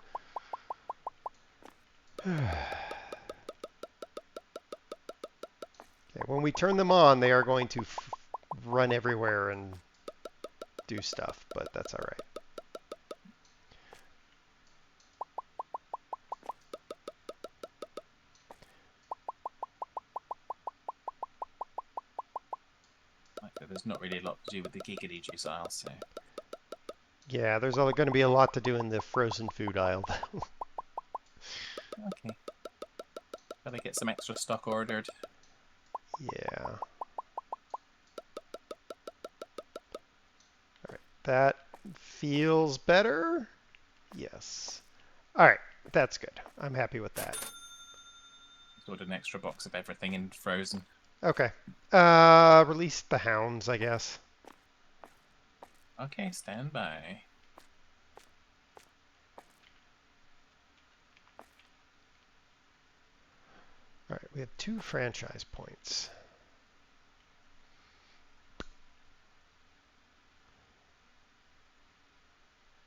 Okay, when we turn them on, they are going to run everywhere and do stuff, but that's all right. Okay, there's not really a lot to do with the giggity juice aisle, so. Yeah, there's going to be a lot to do in the frozen food aisle. Okay. Better get some extra stock ordered. Yeah. All right, that feels better. Yes. All right, that's good. I'm happy with that. Ordered an extra box of everything in frozen. Okay. Release the hounds, I guess. Okay, stand by. All right, we have 2 franchise points.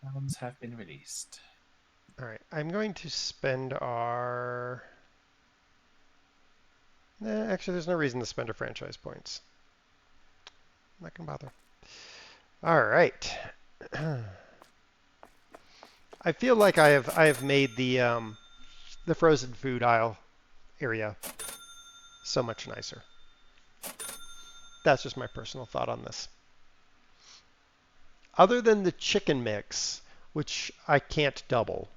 Hounds have been released. All right, I'm going to spend our... actually, there's no reason to spend our franchise points. I'm not going to bother. All right. I feel like I have made the frozen food aisle area so much nicer. That's just my personal thought on this. Other than the chicken mix, which I can't double.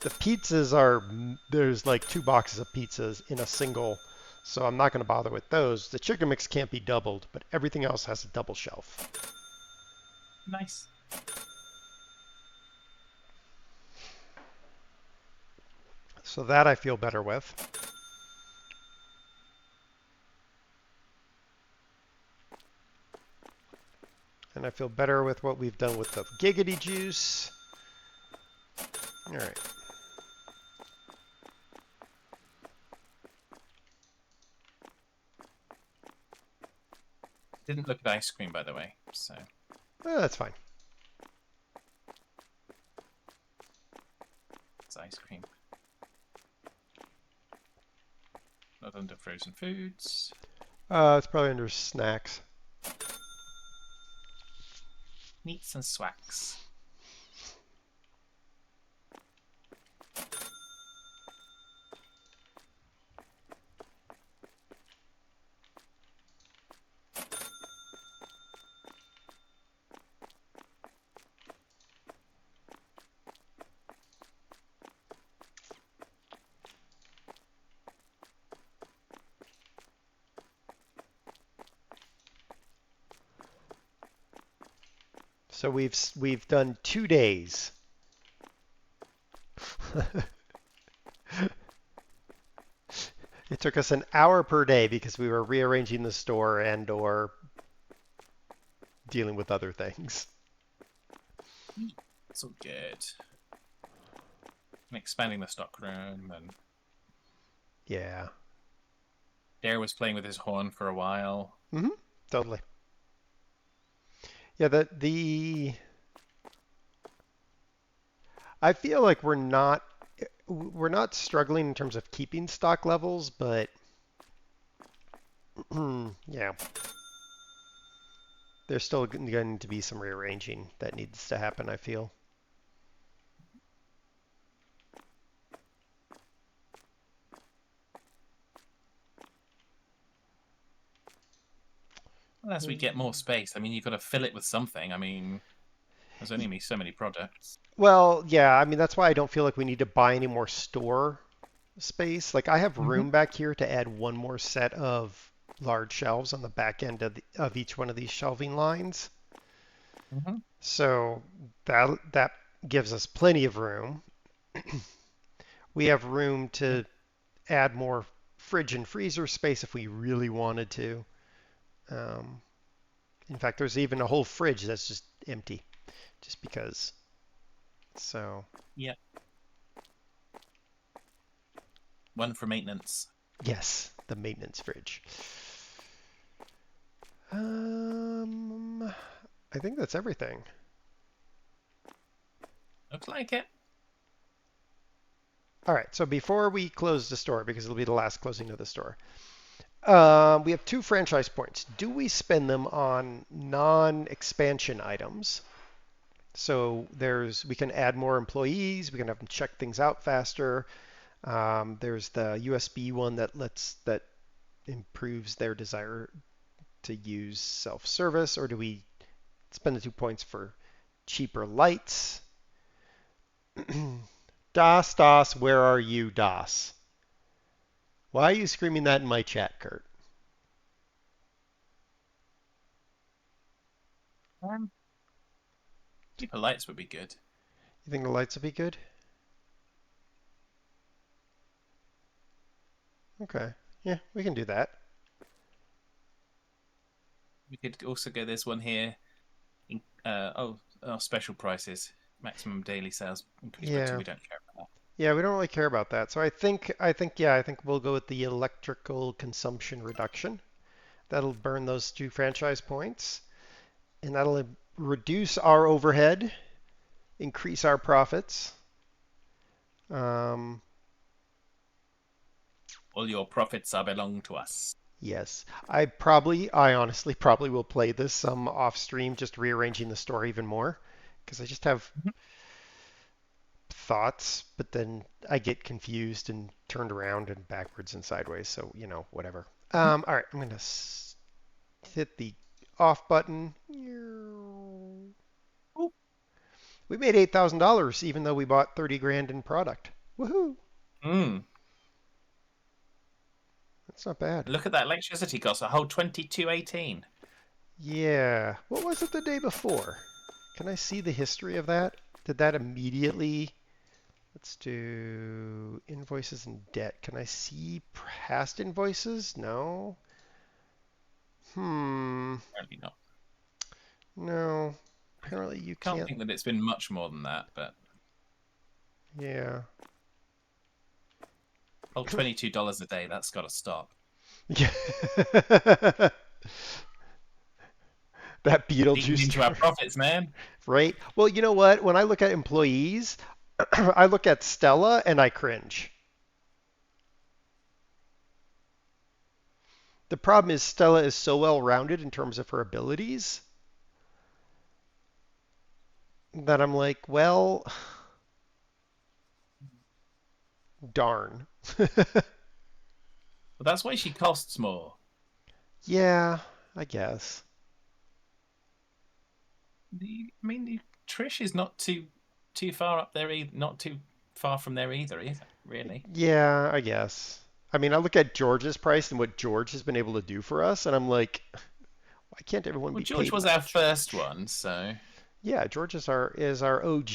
The pizzas are, there's like 2 boxes of pizzas in a single, so I'm not going to bother with those. The chicken mix can't be doubled, but everything else has a double shelf. Nice. So that I feel better with. And I feel better with what we've done with the giggity juice. All right. Didn't look at ice cream, by the way, so. That's fine. It's ice cream. Not under frozen foods. It's probably under snacks. Meats and swacks. So we've done 2 days. It took us an hour per day because we were rearranging the store and or dealing with other things. It's all good. And expanding the stock room, and Yeah. Dare was playing with his horn for a while. Mm-hmm. Totally. Yeah, I feel like we're not struggling in terms of keeping stock levels, but yeah. There's still going to be some rearranging that needs to happen, I feel. And as we get more space, I mean, you've got to fill it with something. I mean, there's only so many products. Well, yeah, I mean, that's why I don't feel like we need to buy any more store space. Like I have room back here to add 1 more set of large shelves on the back end of each one of these shelving lines. So that gives us plenty of room. We have room to add more fridge and freezer space if we really wanted to. In fact, there's even a whole fridge that's just empty, just because. So. Yeah. One for maintenance. Yes, the maintenance fridge. I think that's everything. Looks like it. All right, so before we close the store, because it'll be the last closing of the store, we have 2 franchise points. Do we spend them on non-expansion items? So we can add more employees, we can have them check things out faster. There's the USB one that improves their desire to use self-service, or do we spend the 2 points for cheaper lights? Das, where are you, Das? Why are you screaming that in my chat, Kurt? Cheaper lights would be good. You think the lights will be good? Okay. Yeah, we can do that. We could also go. There's one here. Special prices, maximum daily sales increase by 2. Yeah. We don't care about that. Yeah, we don't really care about that. So I think we'll go with the electrical consumption reduction. That'll burn those 2 franchise points, and that'll reduce our overhead, increase our profits. All your profits belong to us. Yes, I honestly probably will play this some off stream, just rearranging the story even more, because I just have thoughts, but then I get confused and turned around and backwards and sideways. So, whatever. All right, I'm gonna hit the off button. We made $8,000 even though we bought 30 grand in product. Woohoo! That's not bad. Look at that electricity cost, a whole 22.18. Yeah. What was it the day before? Can I see the history of that? Did that immediately... Let's do invoices and debt. Can I see past invoices? No. Apparently not. No. Apparently you can't. Can't think that it's been much more than that, but... Yeah. Oh, $22 a day, that's got to stop. Yeah. That Beetlejuice. Eating into our profits, man. Right? Well, you know what? When I look at employees, I look at Stella and I cringe. The problem is Stella is so well-rounded in terms of her abilities that I'm like, well, darn. But that's why she costs more. Yeah, I guess. Trish is not too far up there, not too far from there either, really. Yeah, I guess. I mean, I look at George's price and what George has been able to do for us, and I'm like, why can't everyone be George paid was like our first one, so... Yeah, George is our OG.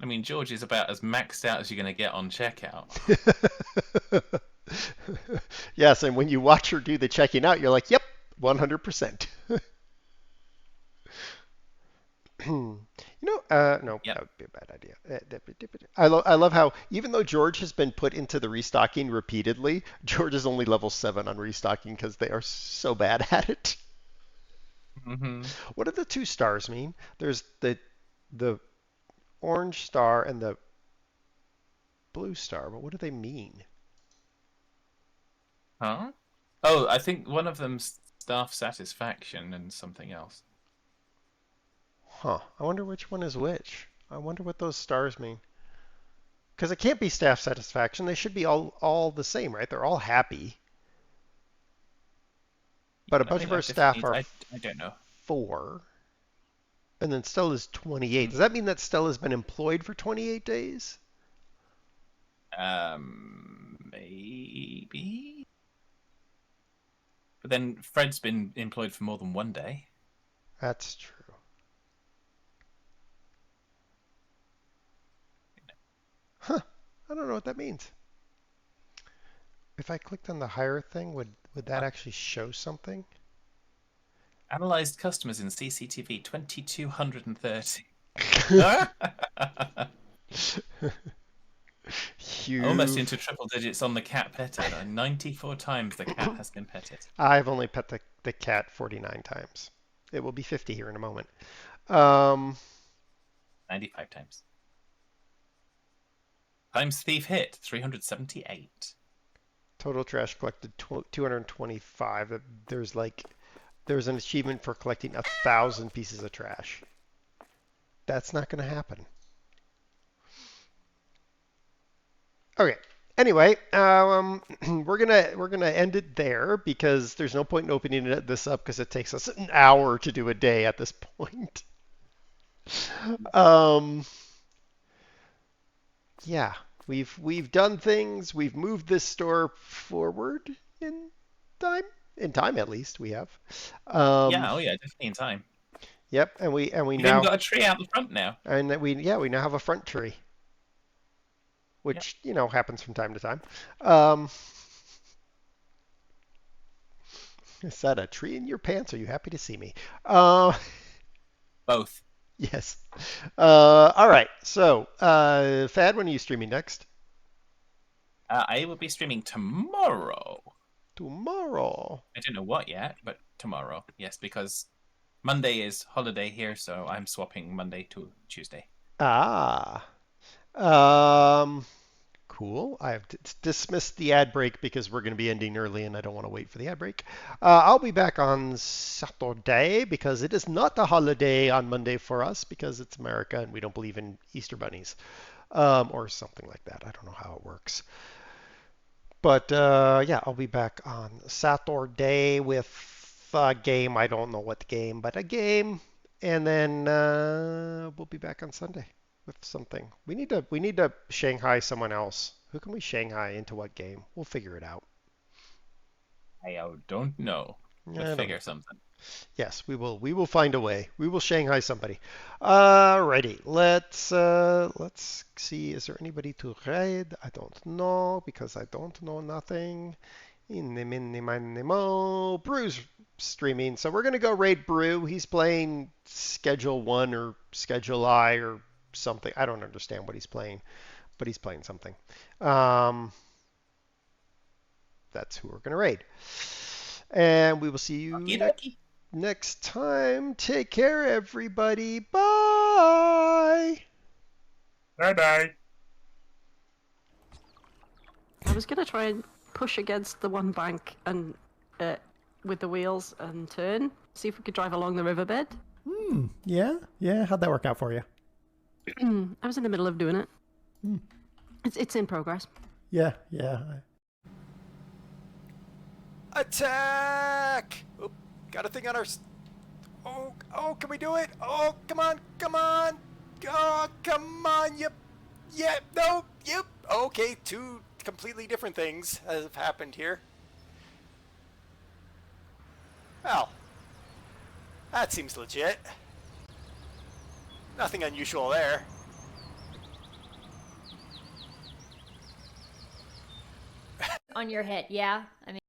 I mean, George is about as maxed out as you're going to get on checkout. Yes, and when you watch her do the checking out, you're like, yep, 100%. No, Yep. that would be a bad idea. I love how, even though George has been put into the restocking repeatedly, George is only level 7 on restocking because they are so bad at it. What do the 2 stars mean? There's the orange star and the blue star, but what do they mean? Huh? Oh, I think one of them's staff satisfaction and something else. Huh. I wonder which one is which. I wonder what those stars mean. Because it can't be staff satisfaction. They should be all the same, right? They're all happy. But a bunch of our staff are I don't know. 4. And then Stella's 28. Does that mean that Stella's been employed for 28 days? Maybe. But then Fred's been employed for more than 1 day. That's true. Huh. I don't know what that means. if I clicked on the hire thing, would that actually show something? Analyzed customers in CCTV 2230. Almost into triple digits on the cat petted. 94 times the cat has been petted. I've only pet the cat 49 times. It will be 50 here in a moment. 95 times. Times thief hit 378. Total trash collected 225. There's an achievement for collecting 1,000 pieces of trash. That's not going to happen. Okay. Anyway, we're gonna end it there because there's no point in opening this up because it takes us an hour to do a day at this point. Yeah, we've done things. We've moved this store forward in time at least we have. Yeah, definitely in time. Yep, and we You've now even got a tree out the front now. and we now have a front tree, which happens from time to time. Is that a tree in your pants? Are you happy to see me? Both. Yes. All right. So, Fad, when are you streaming next? I will be streaming tomorrow. Tomorrow. I don't know what yet, but tomorrow. Yes, because Monday is holiday here, so I'm swapping Monday to Tuesday. Ah. Cool. I have dismissed the ad break because we're going to be ending early and I don't want to wait for the ad break. I'll be back on Saturday because it is not a holiday on Monday for us because it's America and we don't believe in Easter bunnies or something like that. I don't know how it works. But yeah, I'll be back on Saturday with a game. I don't know what game, but a game. And then we'll be back on Sunday with something. We need to Shanghai someone else. Who can we Shanghai into what game? We'll figure it out. I don't know. We'll figure something. Yes, we will. We will find a way. We will Shanghai somebody. Alrighty. Let's see. Is there anybody to raid? I don't know because I don't know nothing. Brew's streaming, so we're gonna go raid Brew. He's playing Schedule 1 or Schedule I or something. I don't understand what he's playing, but he's playing something. That's who we're gonna raid. And we will see you next time. Take care, everybody. Bye. Bye-bye. I was gonna try and push against the one bank and with the wheels and turn. See if we could drive along the riverbed. Yeah. How'd that work out for you? I was in the middle of doing it. It's in progress. Yeah. Attack! Oop, got a thing on our... Oh, can we do it? Oh, come on! Oh, come on, yep. Okay, two completely different things have happened here. Well, that seems legit. Nothing unusual there. On your head, yeah. I mean.